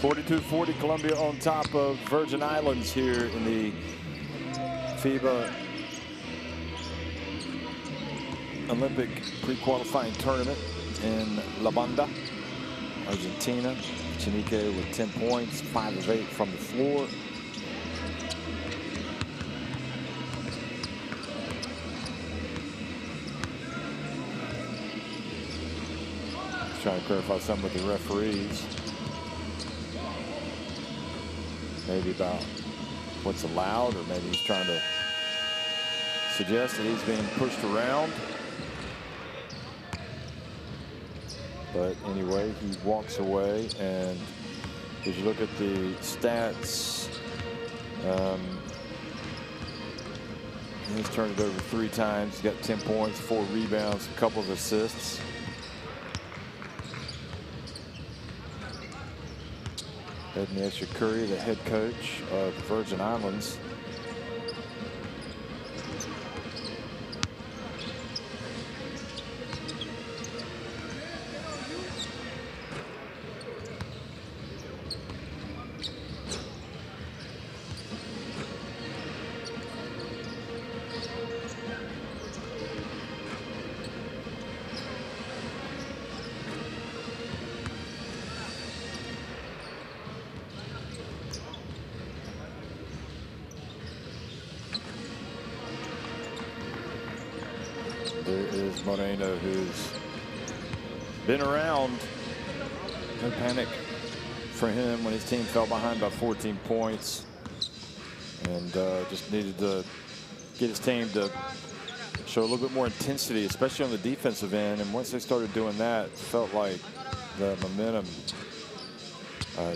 42-40, Colombia on top of Virgin Islands here in the FIBA Olympic pre-qualifying tournament in La Banda, Argentina. Chinique with 10 points, 5 of 8 from the floor. Trying to clarify something with the referees. Maybe about what's allowed, or maybe he's trying to suggest that he's being pushed around. But anyway, he walks away, and if you look at the stats, he's turned it over 3 times. He's got 10 points, 4 rebounds, a couple of assists. Edney Curry, the head coach of the Virgin Islands. There is Moreno, who's been around. No panic for him when his team fell behind by 14 points. And just needed to get his team to show a little bit more intensity, especially on the defensive end. And once they started doing that, it felt like the momentum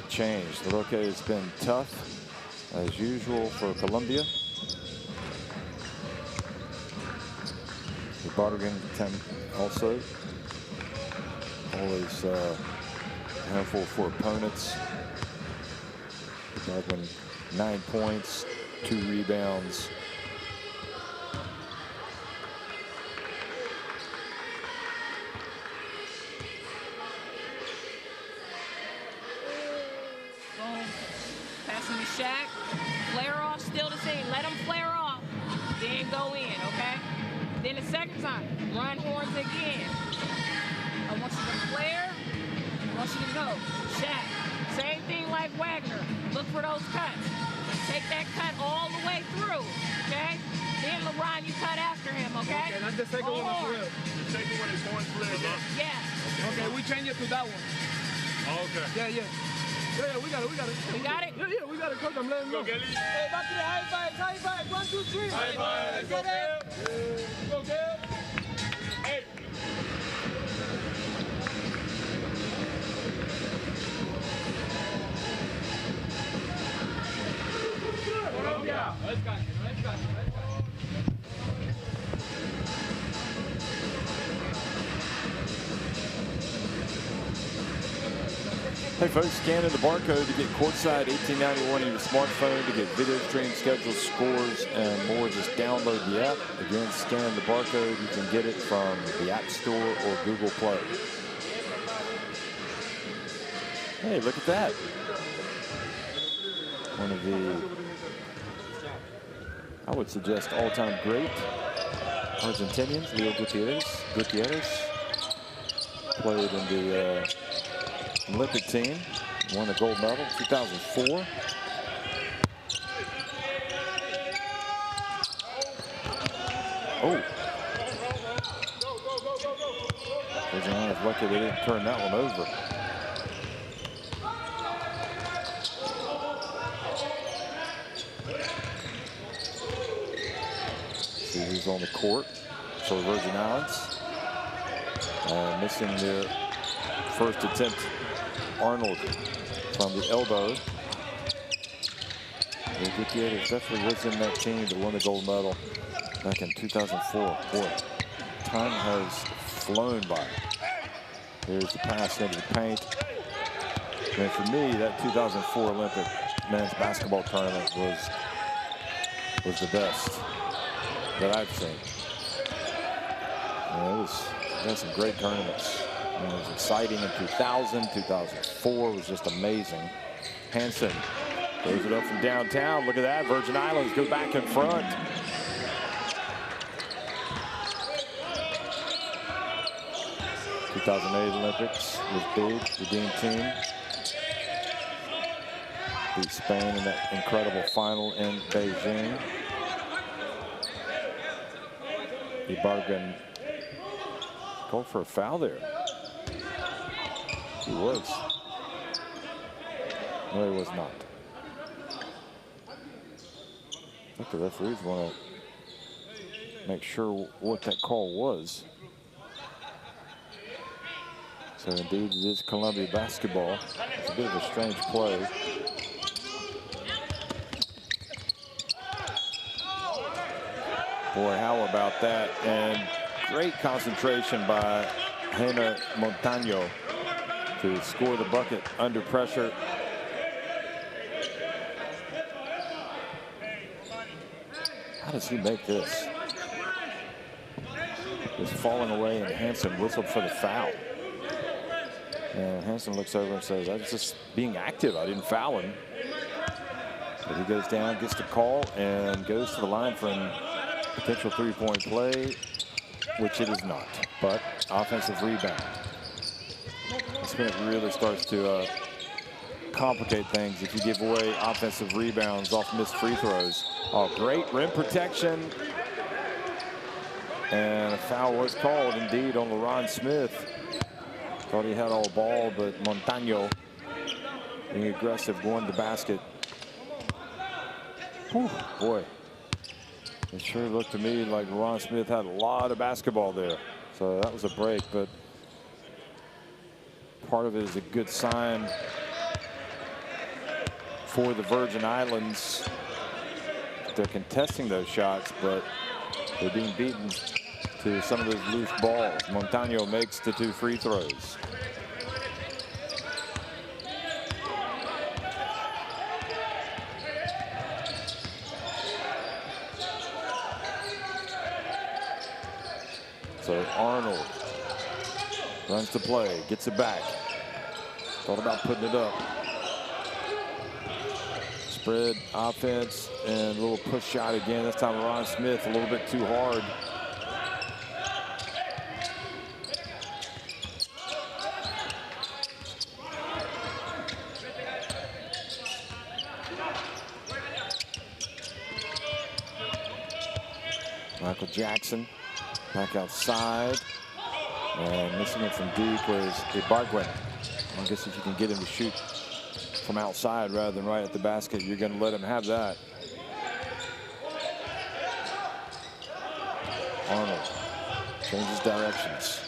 changed. Roque has been tough, as usual, for Colombia. Bargain also always handful for opponents. Bargain 9 points, 2 rebounds. Passing to Shaq. Flare off, still the same. Let him flare off. Then go in, okay? Then the second time, run horns again. I want you to flare. I want you to go. Shaq. Same thing like Wagner. Look for those cuts. Take that cut all the way through, okay? Then LeBron, you cut after him, okay? Okay, that's the second one as well. The second one is horn flare. Yeah. Okay, we change it to that one. Okay. Yeah, we got it. You got it? Yeah, we got it, coach. I'm letting him know. Go, Kelly. Hey, back to the high five. 1, 2, 3. High five. Go, Kelly. Go, Kelly. Hey. Colombia. Hey folks, scanning the barcode to get courtside 1891 on your smartphone to get video stream schedules, scores, and more. Just download the app. Again, scan the barcode. You can get it from the App Store or Google Play. Hey, look at that. One of the, I would suggest, all-time great Argentinians, Leo Gutierrez. Played in the Olympic team, won a gold medal in 2004. Oh. Virgin Islands lucky they didn't turn that one over. See who's on the court for Virgin Islands. Missing their first attempt. Arnold from the elbow. Gutierrez definitely was in that team to win the gold medal back in 2004. Boy, time has flown by. Here's the pass into the paint. And for me, that 2004 Olympic men's basketball tournament was the best that I've seen. And it was some great tournaments. It was exciting in 2000, 2004 was just amazing. Hansen throws it up from downtown. Look at that. Virgin Islands go back in front. The 2008 Olympics was big. The Dean team beat Spain in that incredible final in Beijing. Ibarguen called for a foul there. He was. No, he was not. I think the referees want to make sure what that call was. So indeed, it is Colombia basketball. It's a bit of a strange play. Boy, how about that? And great concentration by Jaime Montaño to score the bucket under pressure. How does he make this? Just falling away, and Hansen whistled for the foul. And Hansen looks over and says, I was just being active. I didn't foul him. But he goes down, gets the call, and goes to the line for a potential three-point play, which it is not, but offensive rebound. That's when it really starts to complicate things if you give away offensive rebounds off missed free throws. Oh, great rim protection. And a foul was called indeed on LaRon Smith. Thought he had all ball, but Montaño being aggressive, going to the basket. Whew, boy. It sure looked to me like LaRon Smith had a lot of basketball there. So that was a break, but part of it is a good sign for the Virgin Islands. They're contesting those shots, but they're being beaten to some of those loose balls. Montaño makes the 2 free throws. So Arnold runs the play, gets it back. Thought about putting it up. Spread offense and a little push shot again. This time LaRon Smith a little bit too hard. Michael Jackson back outside. And missing it from deep was Ibarguen. I guess if you can get him to shoot from outside rather than right at the basket, you're going to let him have that. Arnold changes directions.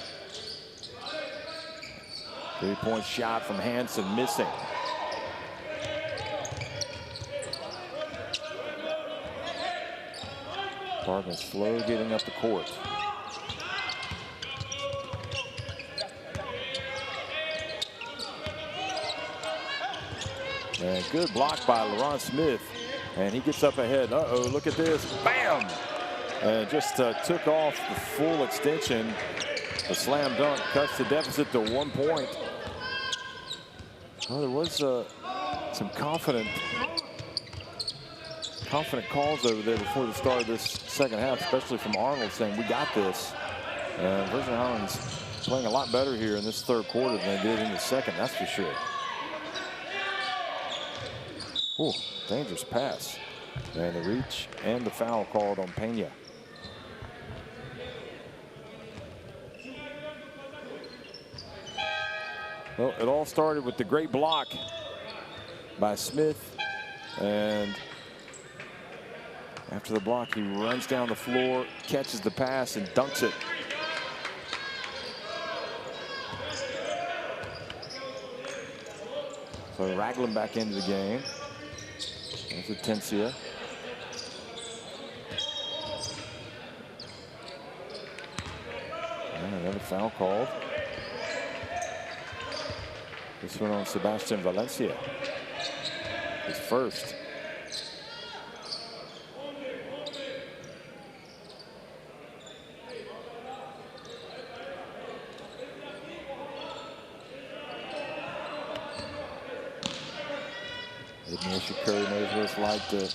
3-point shot from Hansen, missing. Ibarguen slow getting up the court. And good block by LaRon Smith. And he gets up ahead. Uh-oh, look at this. Bam! And just took off the full extension. The slam dunk cuts the deficit to 1 point. Well, there was some confident calls over there before the start of this second half, especially from Arnold saying, we got this. And Virgin Islands playing a lot better here in this third quarter than they did in the second, that's for sure. Ooh, dangerous pass. And the reach and the foul called on Pena. Well, it all started with the great block by Smith. And after the block, he runs down the floor, catches the pass, and dunks it. So Ragland back into the game. There's Atencia. And another foul called. This one on Sebastian Valencia. His first. Edmisha Curry knows what it's like to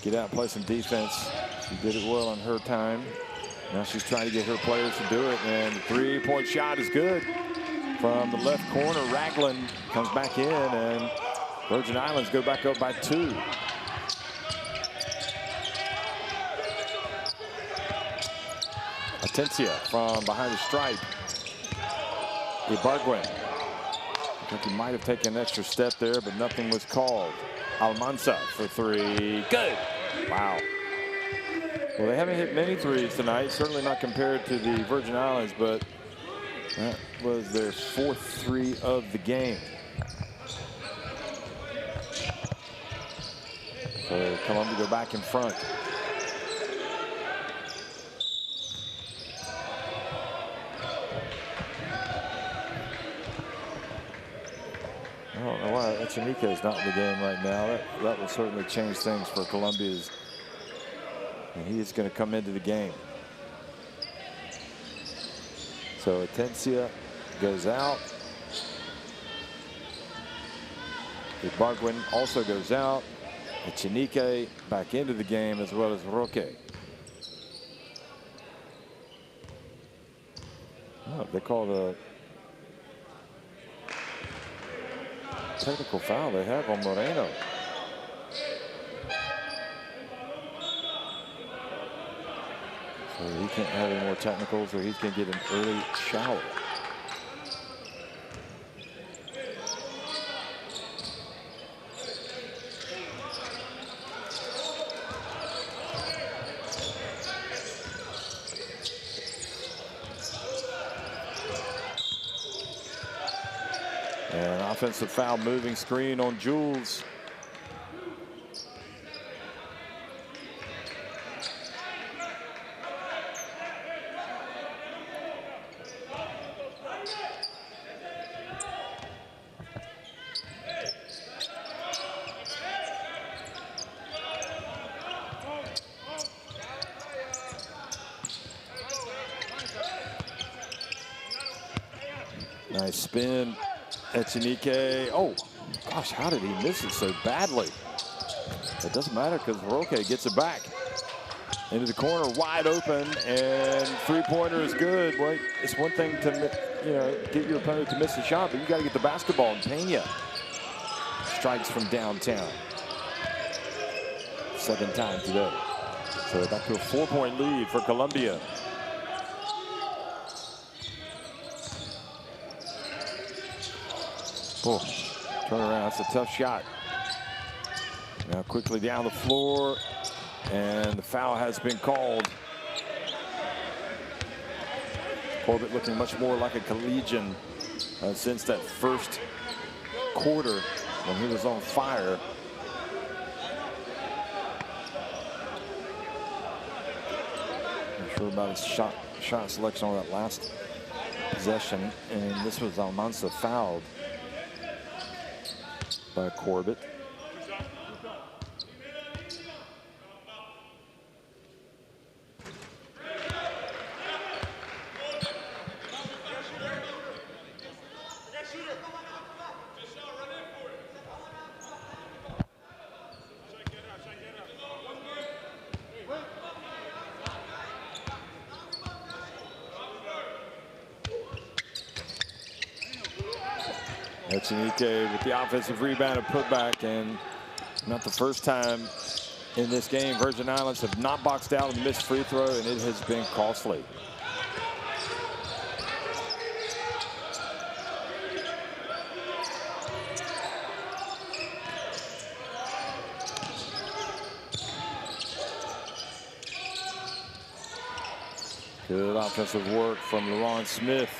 get out and play some defense. She did it well on her time. Now she's trying to get her players to do it, and the three-point shot is good from the left corner. Ragland comes back in, and Virgin Islands go back up by 2. Atencia from behind the stripe. Ibargüen. I think he might have taken an extra step there, but nothing was called. Almanza for 3. Good. Wow. Well, they haven't hit many threes tonight, certainly not compared to the Virgin Islands, but that was their 4th 3 of the game. So Colombia go back in front. I don't know why Echenique is not in the game right now. That will certainly change things for Colombia's. And he is going to come into the game. So Atencia goes out. Ibargüen also goes out. Echenique back into the game, as well as Roque. Oh, they called a technical foul they have on Moreno. So he can't have any more technicals, or he's going to get an early shower. And offensive foul, moving screen on Jules. Nice spin. Echenique. Oh, gosh, how did he miss it so badly? It doesn't matter because Roque gets it back. Into the corner, wide open, and three-pointer is good. Well, it's one thing to, get your opponent to miss a shot, but you got to get the basketball. And Pena strikes from downtown. 7th time today. So back to a 4-point lead for Colombia. Oh, turn around, that's a tough shot. Now quickly down the floor, and the foul has been called. Corbett looking much more like a collegian since that first quarter when he was on fire. Not sure about his shot selection on that last possession, and this was Almanza fouled by Corbett. Echenique with the offensive rebound and putback, and not the first time in this game. Virgin Islands have not boxed out and missed free throw, and it has been costly. Good offensive work from LaRon Smith.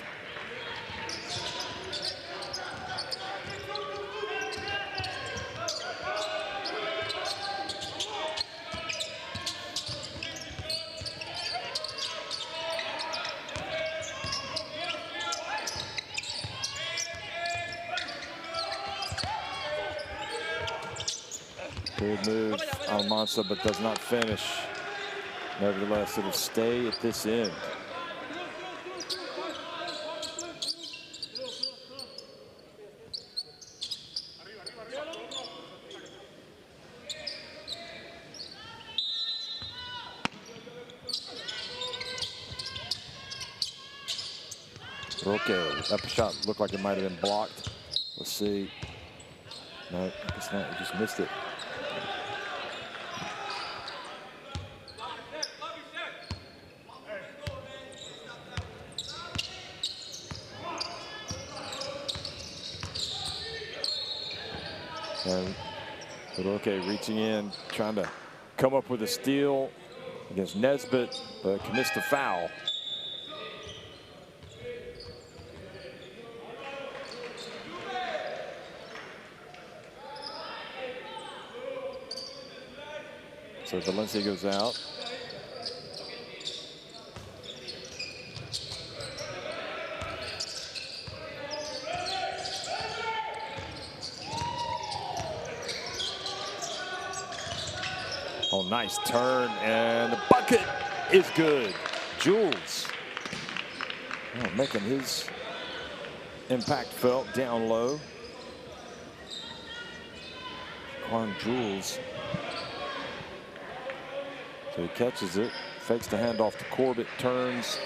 Good move, Almanza, but does not finish. Nevertheless, it'll stay at this end. Roque, that shot looked like it might have been blocked. Let's see. No, it's not. He just missed it. And Roque reaching in, trying to come up with a steal against Nesbitt, but missed the foul. So Valencia goes out. Oh, nice turn, and the bucket is good. Jules making his impact felt down low. Quan Jules. So he catches it, fakes the handoff to Corbett, turns,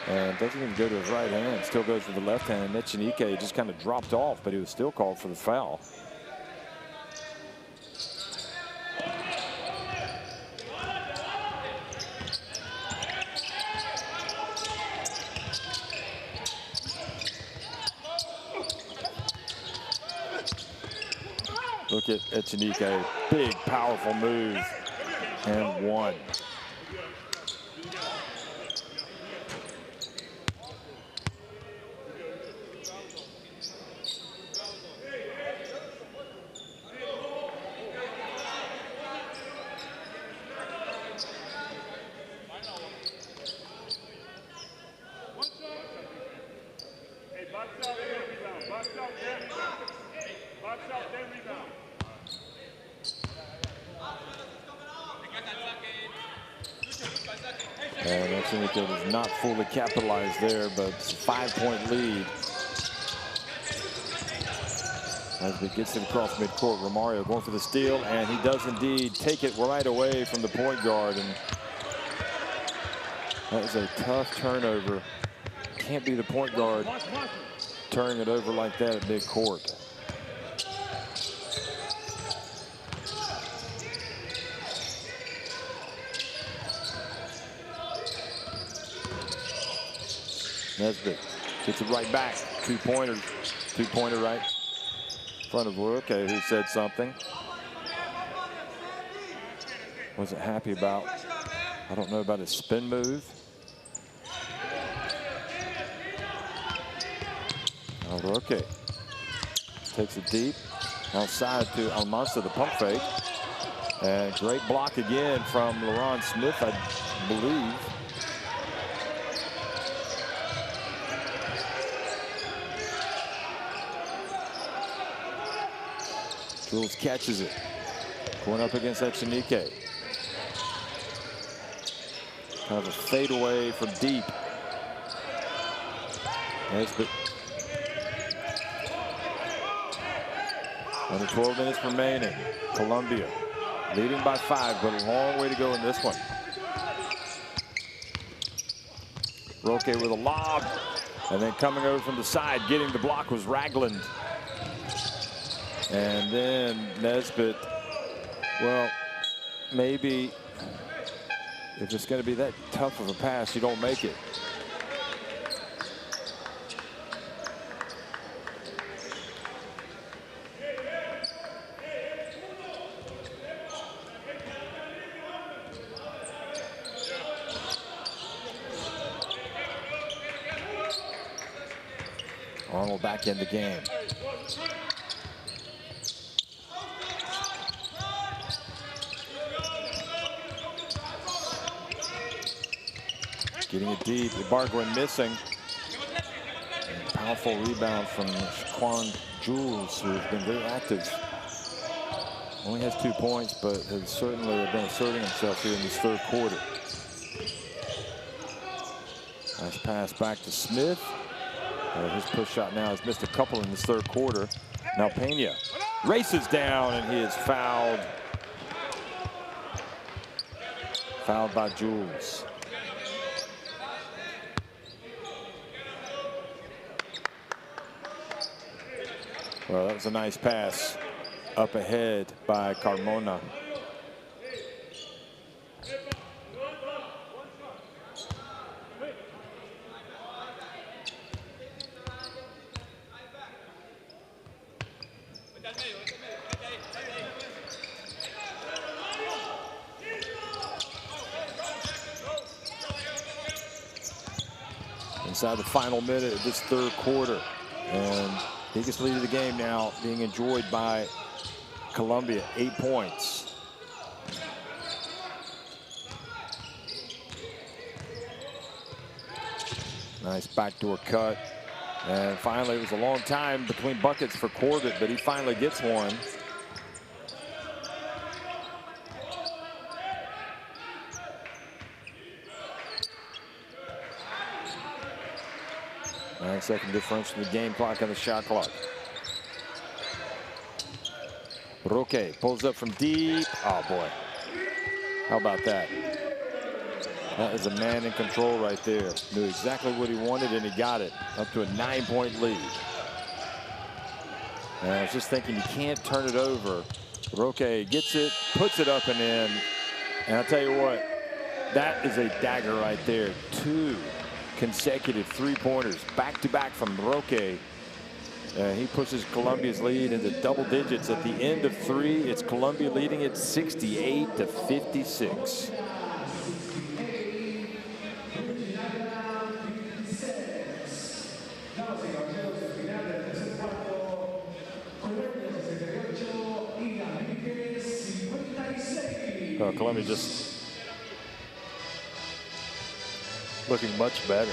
and doesn't even go to his right hand. Still goes with the left hand. Echenike just kind of dropped off, but he was still called for the foul. Look at Echenike, big, powerful move, and one. And Echenike was not fully capitalized there, but it's a 5-point lead. As he gets it across midcourt, Romario going for the steal, and he does indeed take it right away from the point guard. And that was a tough turnover. Can't be the point guard turning it over like that at midcourt. Nesbitt gets it right back. Two-pointer right in front of Roque, who said something. Wasn't happy about, I don't know about his spin move. Roque takes it deep. Outside to Almanza, the pump fake. And great block again from LaRon Smith, I believe. Jules catches it. Going up against Echenike. Kind of a fadeaway from deep. Nesbitt. Under 12 minutes remaining. Colombia leading by 5, but a long way to go in this one. Roque with a lob, and then coming over from the side, getting the block was Ragland. And then Nesbitt, well, maybe if it's going to be that tough of a pass, you don't make it. Arnold back in the game. Getting it deep. Ibargüen missing. And powerful rebound from Quan Jules, who has been very active. Only has 2 points, but has certainly been asserting himself here in this third quarter. Nice pass back to Smith. His push shot now has missed a couple in this third quarter. Now Pena races down, and he is fouled. Fouled by Jules. Well, that was a nice pass up ahead by Carmona. Inside the final minute of this third quarter, and biggest lead of the game now being enjoyed by Colombia, 8 points. Nice backdoor cut, and finally it was a long time between buckets for Corbett, but he finally gets one. Second difference from the game clock and the shot clock. Roque pulls up from deep. Oh boy, how about that? That is a man in control right there. Knew exactly what he wanted and he got it. Up to a 9-point lead. And I was just thinking, you can't turn it over. Roque gets it, puts it up and in. And I'll tell you what, that is a dagger right there. 2 consecutive 3-pointers back-to-back from Roque. He pushes Colombia's lead into double digits at the end of 3. It's Colombia leading it 68-56. Colombia just looking much better.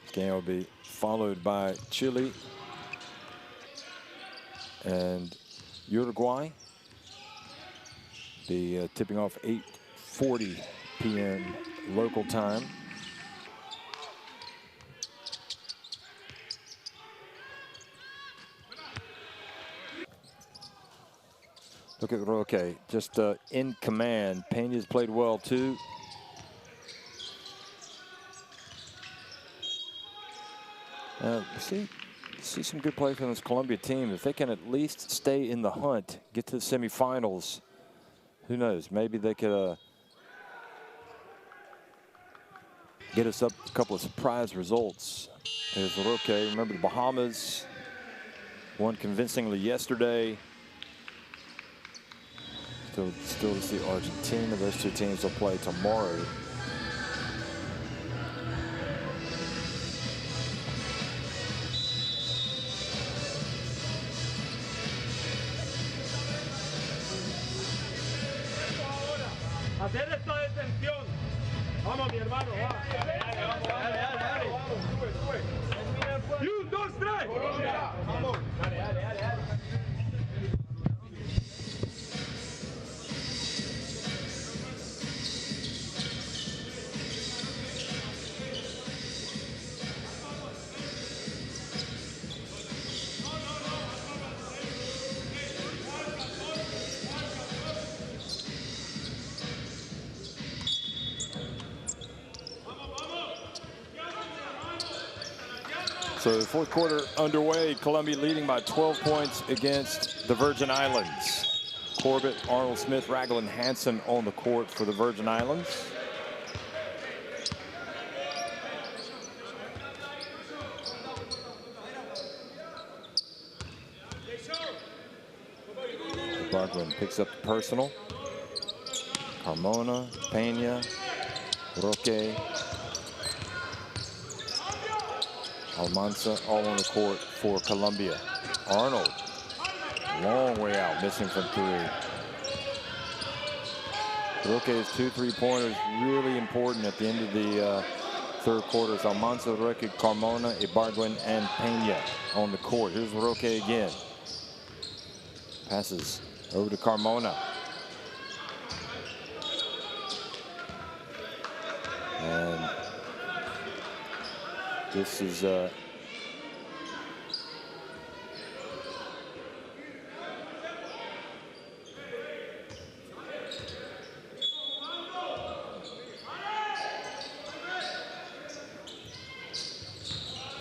This game will be followed by Chile and Uruguay. Be tipping off 8:40 p.m. local time. Look at Roque, just in command. Peña's played well too. See some good play from this Colombia team. If they can at least stay in the hunt, get to the semifinals, who knows? Maybe they could get us up a couple of surprise results. There's Roque. Remember the Bahamas won convincingly yesterday. Still to see Argentina. Those 2 teams will play tomorrow. Hacer esta detención. Vamos, mi hermano, va. Dale, vamos, dale. Sube. 1, 2, 3. Vamos. Dale. So the fourth quarter underway. Colombia leading by 12 points against the Virgin Islands. Corbett, Arnold Smith, Ragland, Hansen on the court for the Virgin Islands. Barkley picks up the personal. Carmona, Peña, Roque, Almanza all on the court for Colombia. Arnold, long way out, missing from 3. Roque's 2 3-pointers really important at the end of the third quarter. It's Almanza, Roque, Carmona, Ibargüen, and Peña on the court. Here's Roque again. Passes over to Carmona. And This is so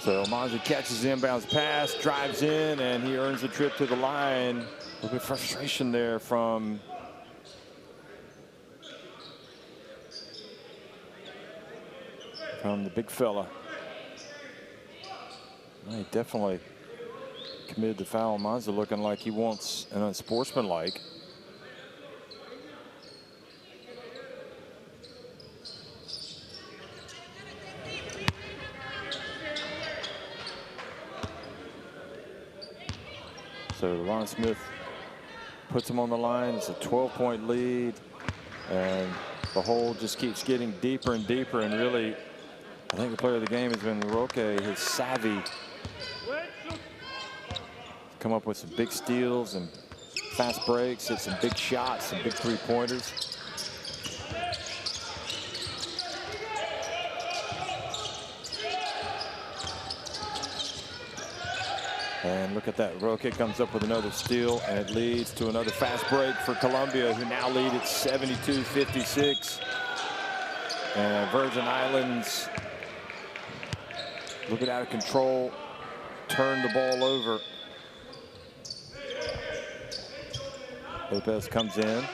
Almanza catches the inbounds pass, drives in, and he earns the trip to the line. A little bit of frustration there from the big fella. He definitely committed the foul. Almanza looking like he wants an unsportsmanlike. So Ron Smith puts him on the line. It's a 12-point lead, and the hole just keeps getting deeper and deeper. And really, I think the player of the game has been Roque. His savvy, come up with some big steals and fast breaks, hit some big shots, some big three-pointers. And look at that. Roque comes up with another steal, and it leads to another fast break for Colombia, who now lead at 72-56. And Virgin Islands, a little bit out of control, turn the ball over. Lopez comes in.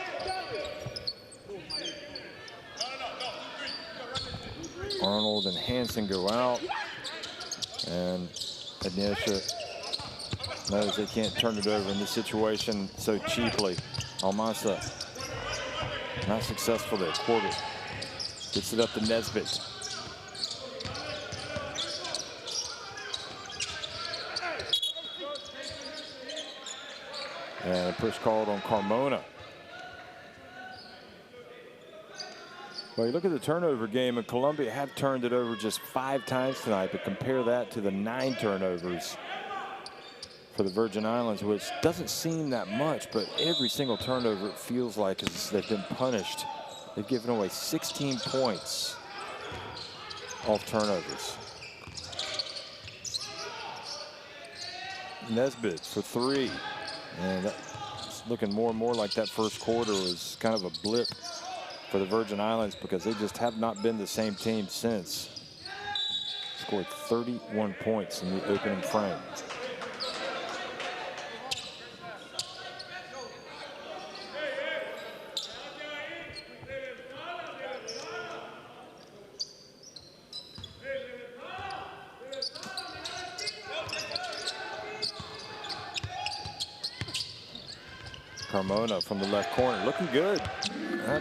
Arnold and Hansen go out. And Agnesha knows they can't turn it over in this situation so cheaply. Almanza not successful there. Corbett gets it up to Nesbitt. And a push called on Carmona. Well, you look at the turnover game, and Colombia have turned it over just 5 times tonight, but compare that to the 9 turnovers for the Virgin Islands, which doesn't seem that much, but every single turnover it feels like they've been punished. They've given away 16 points off turnovers. Nesbitt for 3. And that's looking more and more like that first quarter was kind of a blip for the Virgin Islands, because they just have not been the same team since. Scored 31 points in the opening frame. Carmona from the left corner, looking good.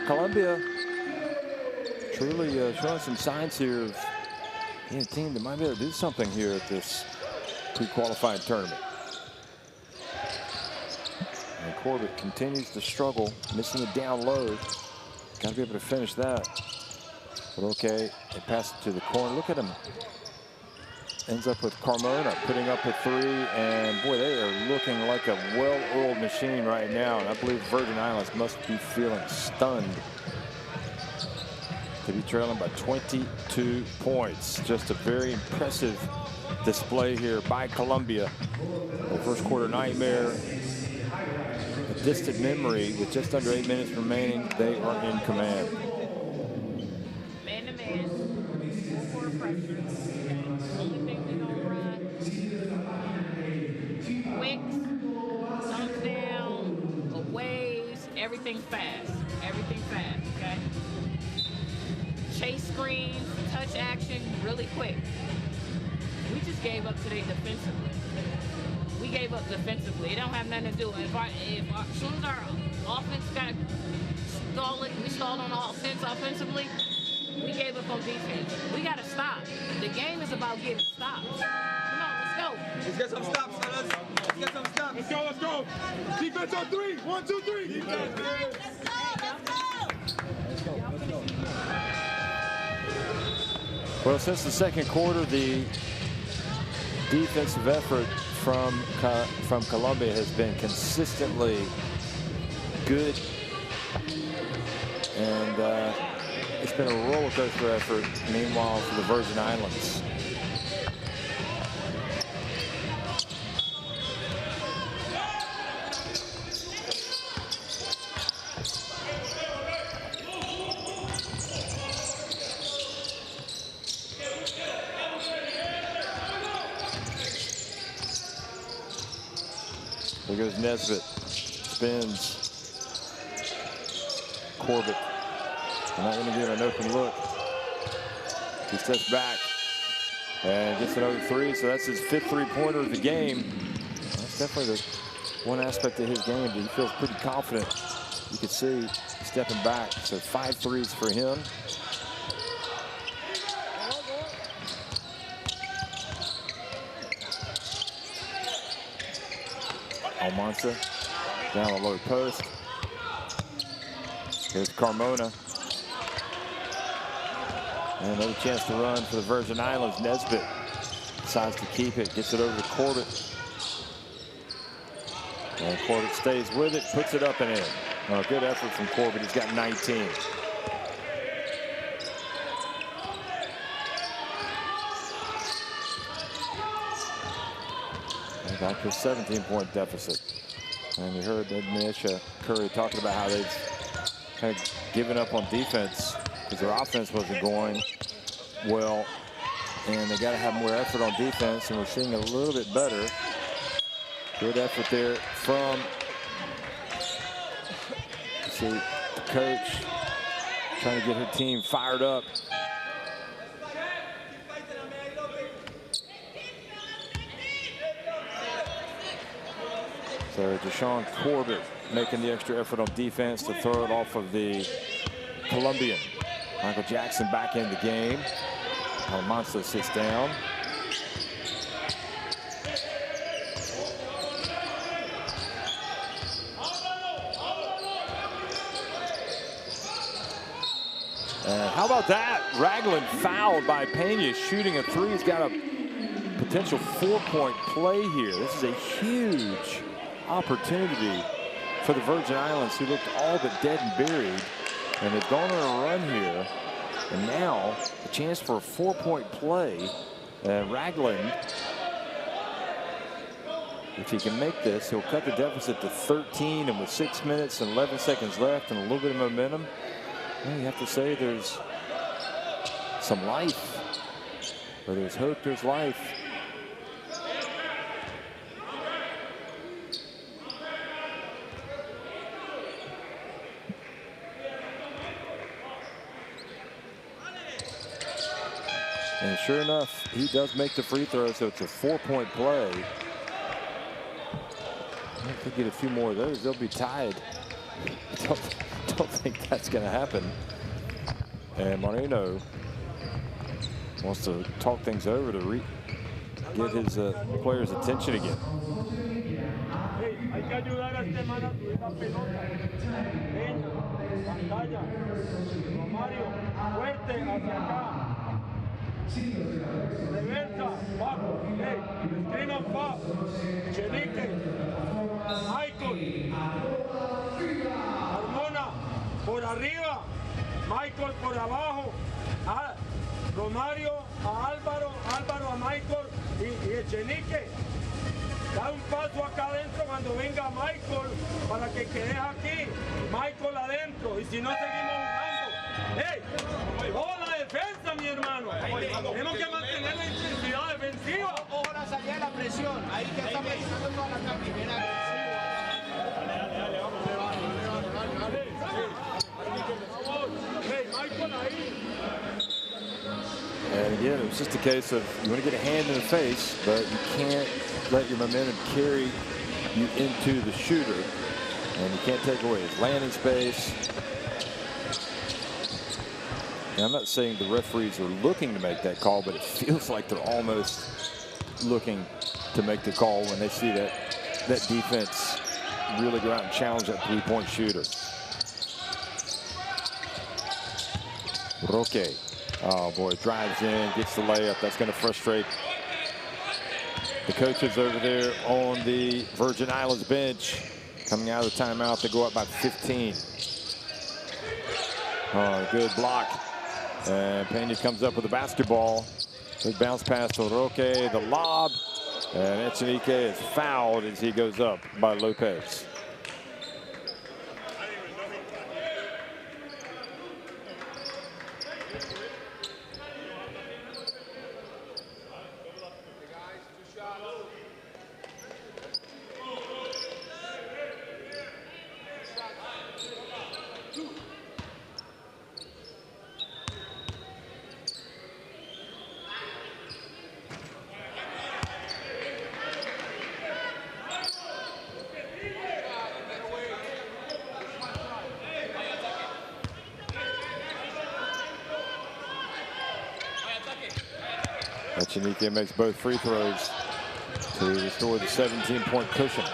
Colombia truly showing some signs here of being a team that might be able to do something here at this pre-qualifying tournament. And Corbett continues to struggle, missing it down low. Got to be able to finish that. But okay, they pass it to the corner. Look at him. Ends up with Carmona putting up a 3, and boy, they are looking like a well-oiled machine right now. And I believe Virgin Islands must be feeling stunned to be trailing by 22 points. Just a very impressive display here by Colombia. The first quarter nightmare, a distant memory. With just under 8 minutes remaining, they are in command. Man-to-man, full-court pressure. Only thing we gonna run, wicks, thumbs down, waves, everything fast, okay? Chase screens, touch action, really quick. We just gave up today defensively. We gave up defensively. It don't have nothing to do. As soon as our offense got stalled, we stalled on offense offensively, we gave up on defense. We got to stop. The game is about getting stops. Come on, let's go. Let's get some stops, fellas. Let's get some stops. Let's go, let's go. Defense on 3. 1, 2, 3. Defense. Let's go. Well, since the second quarter, the defensive effort from Colombia has been consistently good, and it's been a roller coaster effort. Meanwhile, for the Virgin Islands, There goes Nesbitt. Spins. Corbett. They're not going to give an open look. He steps back and gets another three. So that's his 5th three-pointer of the game. That's definitely the one aspect of his game that he feels pretty confident. You can see stepping back. So 5 threes for him. Almanza down the low post. Here's Carmona. And another chance to run for the Virgin Islands. Nesbitt decides to keep it, gets it over to Corbett. And Corbett stays with it, puts it up and in. Oh, good effort from Corbett. He's got 19. And back to a 17-point deficit. And you heard Misha Curry talking about how they've kind of given up on defense because their offense wasn't going well. And they got to have more effort on defense, and we're seeing a little bit better. Good effort there from, see, the coach trying to get her team fired up. So Deshaun Corbett making the extra effort on defense to throw it off of the Colombian. Michael Jackson back in the game. Almanza sits down. And how about that? Ragland fouled by Pena, shooting a three. He's got a potential 4-point play here. This is a huge opportunity for the Virgin Islands, who looked all but dead and buried. And they've gone on a run here. And now a chance for a 4-point play. Ragland, if he can make this, he'll cut the deficit to 13. And with 6 minutes and 11 seconds left and a little bit of momentum, well, you have to say there's some life. Where there's hope, there's life. And sure enough, he does make the free throw, so it's a 4-point play. If they get a few more of those, they'll be tied. Don't think that's going to happen. And Marino wants to talk things over to get his players' attention again. Hay que ayudar a este man a subir la pelota. Peña, pantalla, Romario, fuerte hacia acá. Reversa, bajo, hey, screen on pop, Chenique, Michael, Carmona, por arriba, Michael por abajo, Romario a Álvaro, Álvaro a Michael y Echenique. Da un paso acá adentro cuando venga Michael para que quede aquí. Michael adentro y si no seguimos jugando. ¡Hey! ¡Toda la defensa, mi hermano! Tenemos que mantener la intensidad defensiva. Ojo la salida de la presión. Ahí que está presionando toda la primera ¡Hey, Michael ahí! And again, it was just a case of you want to get a hand in the face, but you can't let your momentum carry you into the shooter. And you can't take away his landing space. And I'm not saying the referees are looking to make that call, but it feels like they're almost looking to make the call when they see that defense really go out and challenge that three-point shooter. Roque. Oh boy, drives in, gets the layup. That's going to frustrate the coaches over there on the Virgin Islands bench. Coming out of the timeout, they go up by 15. Oh, good block. And Pena comes up with the basketball. Big bounce pass to Roque, the lob. And Echenique is fouled as he goes up by Lopez. Echenike makes both free throws to restore the 17-point cushion.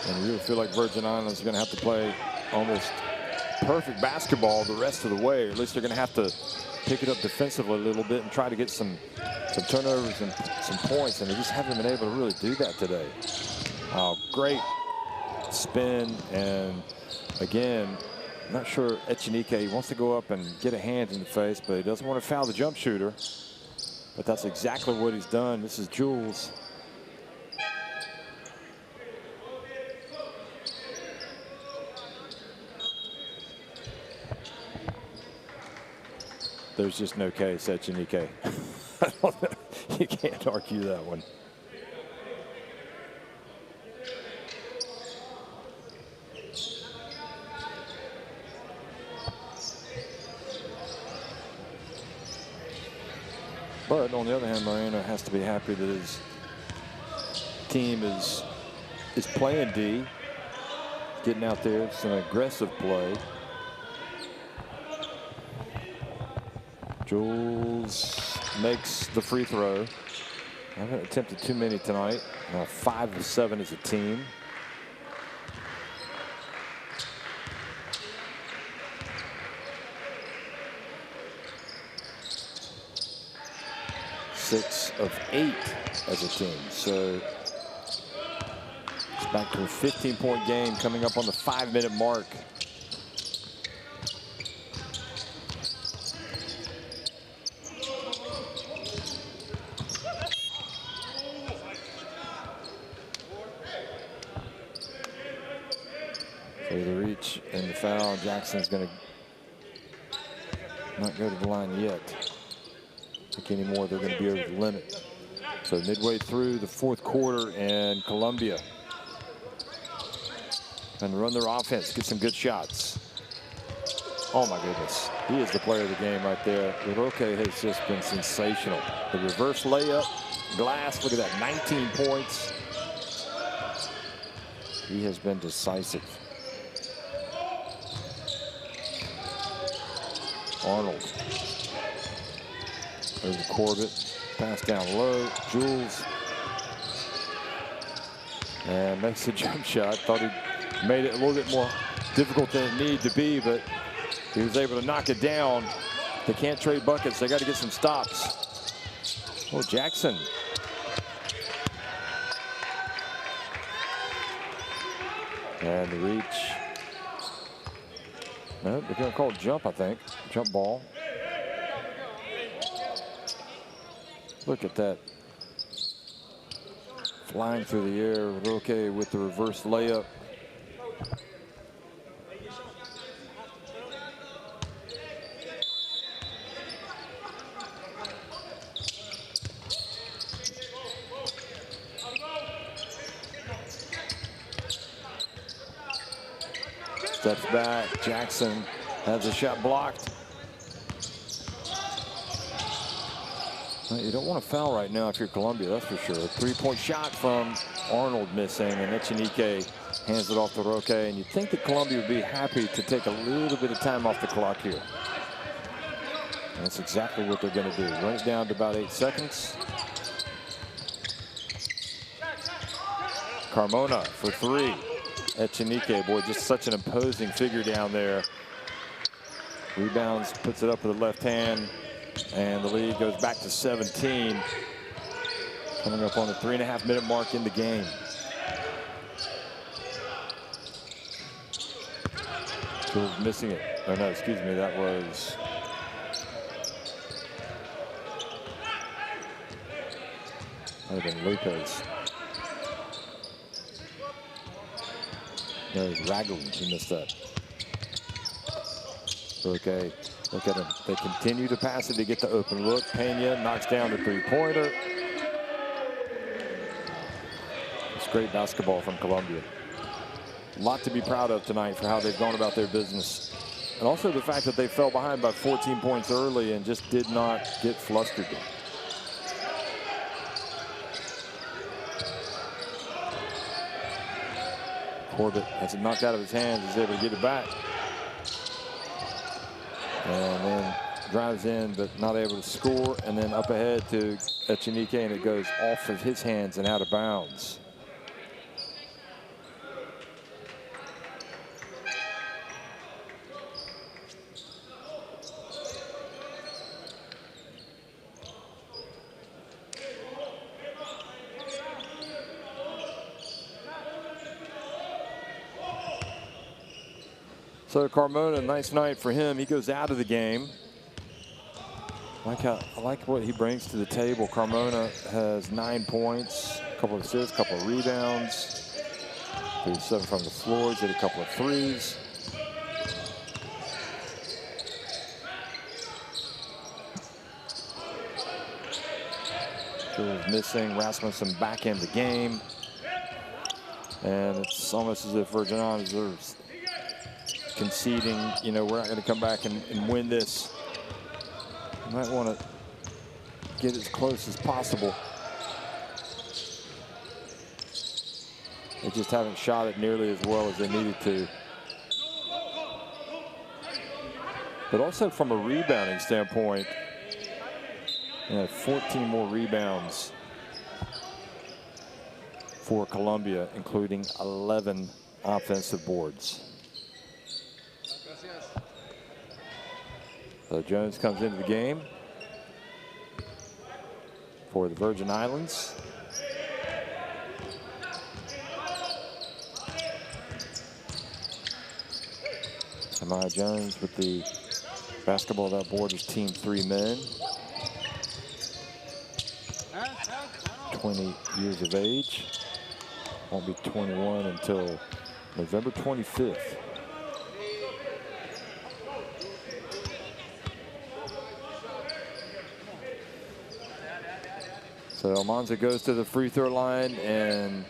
And you really feel like Virgin Islands are going to have to play almost perfect basketball the rest of the way, or at least they're going to have to pick it up defensively a little bit and try to get some turnovers and some points, and they just haven't been able to really do that today. Great spin, and again, I'm not sure Echenike wants to go up and get a hand in the face, but he doesn't want to foul the jump shooter. But that's exactly what he's done. This is Jules. There's just no case, Echenike. You can't argue that one. But on the other hand, Moreno has to be happy that his team is playing D, getting out there. It's an aggressive play. Jules makes the free throw. I haven't attempted too many tonight. 5 of 7 as a team. Six of 8 as a team. So it's back to a 15-point game coming up on the 5-minute mark. So the reach and the foul. Jackson's going to not go to the line yet. Anymore, they're going to be over the limit. So midway through the 4th quarter, and Colombia and run their offense, get some good shots. Oh my goodness, he is the player of the game right there. Roque has just been sensational. The reverse layup, glass, look at that, 19 points. He has been decisive. Arnold. Over Corbett, pass down low, Jules, and makes a jump shot. Thought he made it a little bit more difficult than it needed to be, but he was able to knock it down. They can't trade buckets. They got to get some stops. Oh, Jackson. And the reach. No, they're going to call it jump, I think. Jump ball. Look at that. Flying through the air. Roque with the reverse layup. Steps back. Jackson has a shot blocked. Well, you don't want to foul right now if you're Colombia, that's for sure. A 3-point shot from Arnold missing, and Echenike hands it off to Roque. And you'd think that Colombia would be happy to take a little bit of time off the clock here. And that's exactly what they're going to do. Run it down to about 8 seconds. Carmona for 3. Echenike, boy, just such an imposing figure down there. Rebounds, puts it up with the left hand. And the lead goes back to 17. Coming up on the 3.5-minute mark in the game. Jules missing it. Oh no, excuse me, that was might have been Lopez. No, it was Ragland. He missed that. Okay. Look at them. They continue to pass it to get the open look. Pena knocks down the 3-pointer. It's great basketball from Colombia. A lot to be proud of tonight for how they've gone about their business. And also the fact that they fell behind by 14 points early and just did not get flustered. Corbett has it knocked out of his hands. He's able to get it back. And drives in, but not able to score, and then up ahead to Echenique, and it goes off of his hands and out of bounds. So Carmona, nice night for him. He goes out of the game. I like what he brings to the table. Carmona has 9 points, a couple of assists, a couple of rebounds. 7 from the floor. He's hit a couple of threes. Was missing. Rasmussen back in the game. And it's almost as if Virgin Islands are conceding, you know, we're not going to come back and win this. You might want to get as close as possible. They just haven't shot it nearly as well as they needed to. But also from a rebounding standpoint, 14 more rebounds for Colombia, including 11 offensive boards. So Jones comes into the game for the Virgin Islands. Amaya Jones with the basketball. That board is team 3 men. 20 years of age. Won't be 21 until November 25th. So Almanza goes to the free throw line, and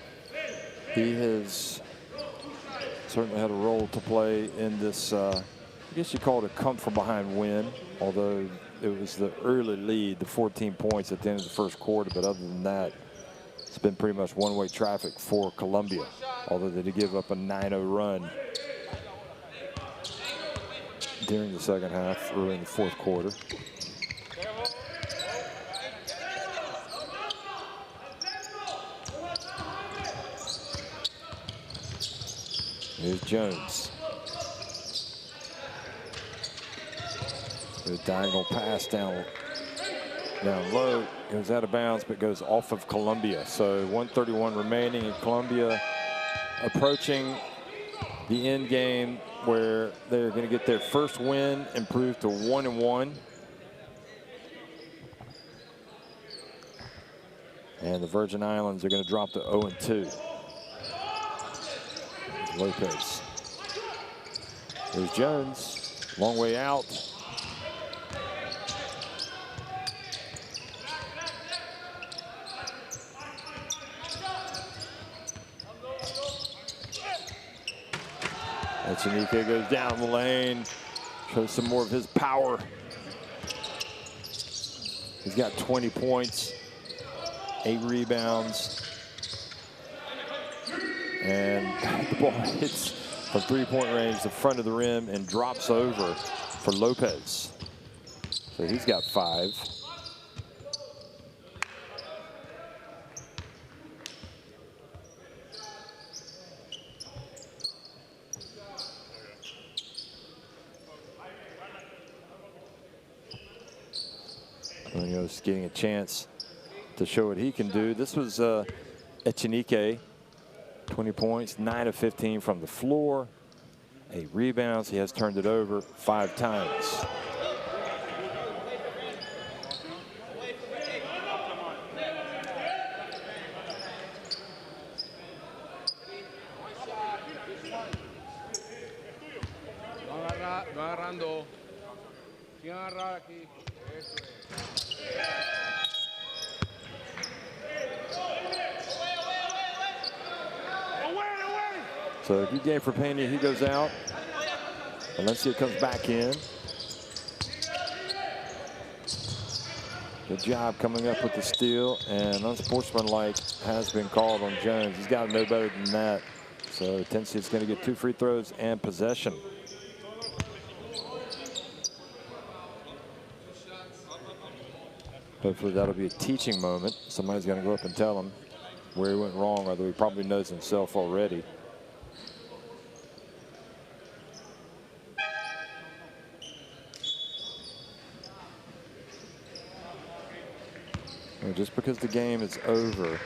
he has certainly had a role to play in this, I guess you call it a come from behind win, although it was the early lead, the 14 points at the end of the first quarter. But other than that, it's been pretty much one-way traffic for Colombia, although they did give up a 9-0 run during the second half, early in the fourth quarter. Here's Jones. The diagonal pass down low, goes out of bounds, but goes off of Colombia. So 1:31 remaining, and Colombia approaching the end game where they're going to get their first win, improve to 1-1. And the Virgin Islands are going to drop to 0-2. Lopez. There's Jones, long way out. Echenique goes down the lane, shows some more of his power. He's got 20 points, 8 rebounds. And the ball hits from three-point range, the front of the rim, and drops over for Lopez. So he's got 5. Munoz getting a chance to show what he can do. This was Echenique. 20 points, 9 of 15 from the floor, 8 rebounds. He has turned it over 5 times. Agarrando. Agarrar aquí. So good game for Pena. He goes out. Valencia comes back in. Good job coming up with the steal, and unsportsmanlike has been called on Jones. He's got to know better than that. So Tennessee is going to get 2 free throws and possession. Hopefully that'll be a teaching moment. Somebody's going to go up and tell him where he went wrong, although he probably knows himself already. Well, just because the game is over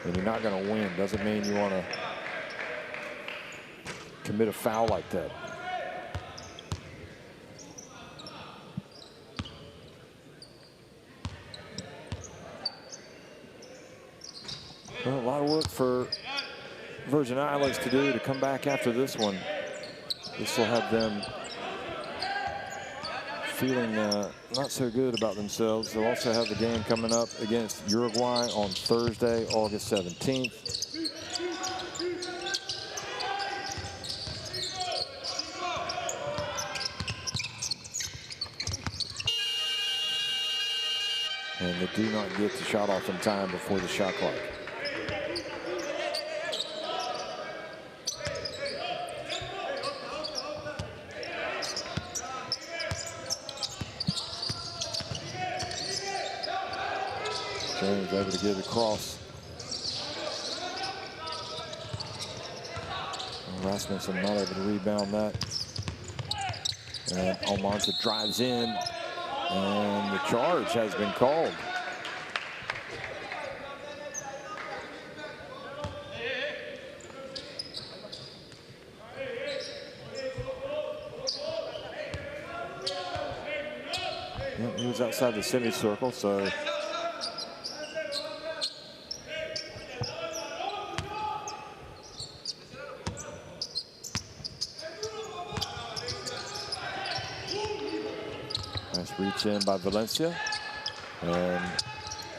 and you're not going to win doesn't mean you want to commit a foul like that. Well, a lot of work for Virgin Islands to do to come back after this one. This will have them feeling not so good about themselves. They'll also have the game coming up against Uruguay on Thursday, August 17th. And they do not get the shot off in time before the shot clock. James able to get it across. Rasmussen not able to rebound that. And Almanza drives in, and the charge has been called. Yep, he was outside the semicircle, so reach in by Valencia, and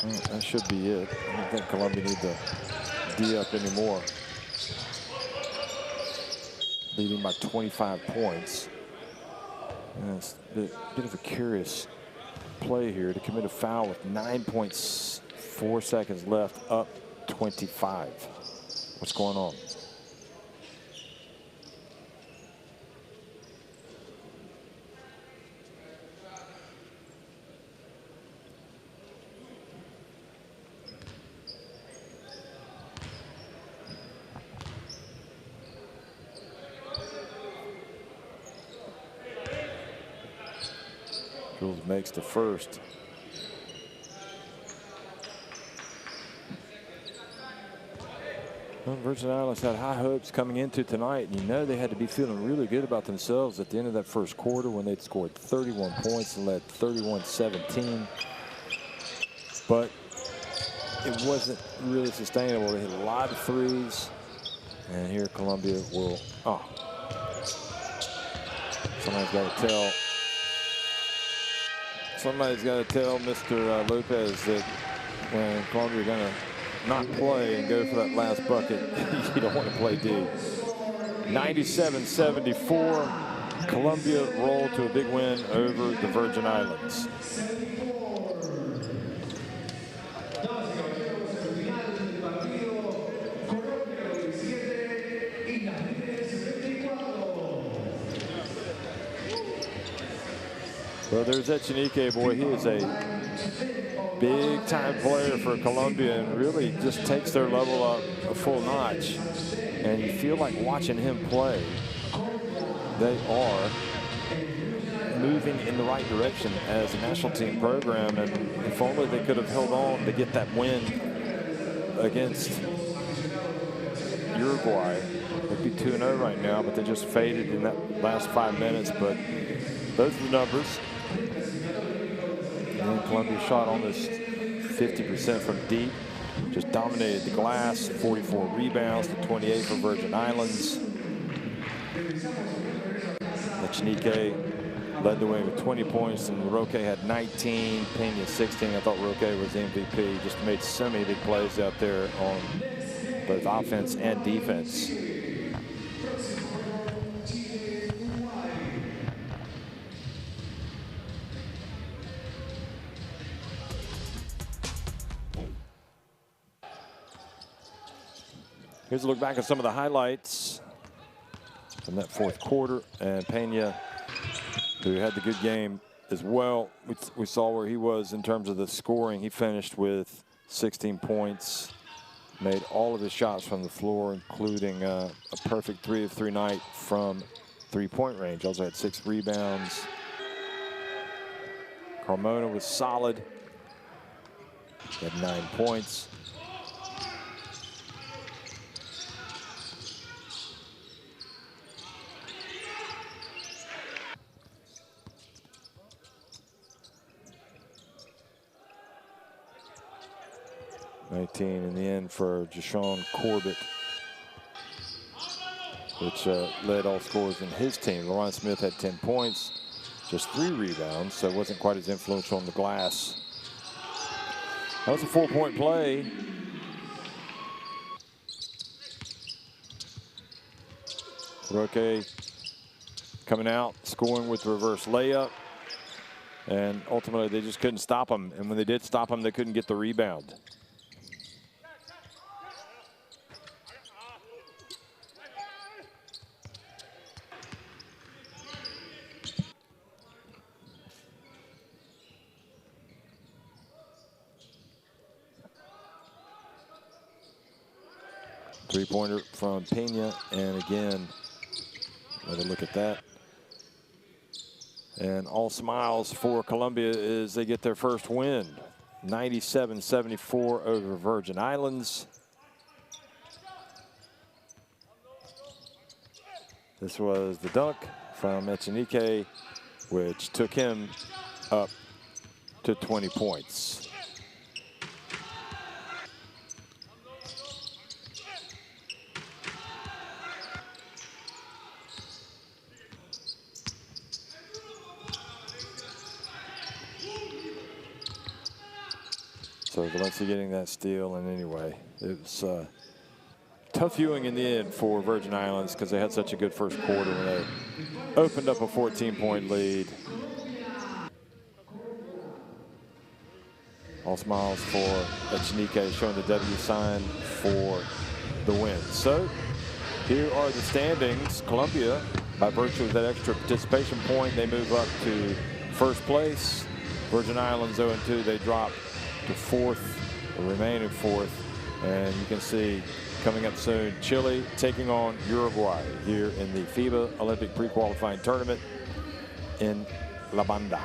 that should be it. I don't think Colombia need to D up anymore. Leading by 25 points. And it's a bit of a curious play here to commit a foul with 9.4 seconds left, up 25. What's going on? Jules makes the first. Well, Virgin Islands had high hopes coming into tonight, and you know they had to be feeling really good about themselves at the end of that first quarter when they'd scored 31 points and led 31-17. But it wasn't really sustainable. They hit a lot of threes, and here Colombia will, somebody's got to tell. Somebody's got to tell Mr. Lopez that when Colombia are going to not play and go for that last bucket, you don't want to play D. 97-74, Colombia rolled to a big win over the Virgin Islands. Well, there's Echenique, boy. He is a big-time player for Colombia and really just takes their level up a full notch. And you feel like watching him play. They are moving in the right direction as a national team program. And if only they could have held on to get that win against Uruguay. They'd be 2-0 right now, but they just faded in that last 5 minutes. But those are the numbers. And Colombia shot almost 50% from deep. Just dominated the glass. 44 rebounds to 28 for Virgin Islands. Echenique led the way with 20 points, and Roque had 19, Pena 16. I thought Roque was MVP. Just made so many big plays out there on both offense and defense. Here's a look back at some of the highlights from that fourth quarter. And Pena, who had the good game as well. We saw where he was in terms of the scoring. He finished with 16 points, made all of his shots from the floor, including a perfect 3 of 3 night from three-point range. Also had 6 rebounds. Carmona was solid. He had 9 points. In the end for Jashawn Corbett, which led all scorers in his team. LaRon Smith had 10 points, just 3 rebounds, so it wasn't quite as influential on the glass. That was a 4-point play. Roque coming out, scoring with the reverse layup, and ultimately they just couldn't stop him. And when they did stop him, they couldn't get the rebound. Three-pointer from Pena, and again, another look at that. And all smiles for Colombia as they get their first win, 97-74 over Virgin Islands. This was the dunk from Echenique, which took him up to 20 points. So Valencia getting that steal, and anyway, it was tough viewing in the end for Virgin Islands because they had such a good first quarter when they opened up a 14-point lead. All smiles for Echenique, showing the W sign for the win. So here are the standings. Colombia, by virtue of that extra participation point, they move up to first place. Virgin Islands 0-2, they drop to fourth, or remain in fourth. And you can see coming up soon, Chile taking on Uruguay here in the FIBA Olympic pre-qualifying tournament in La Banda.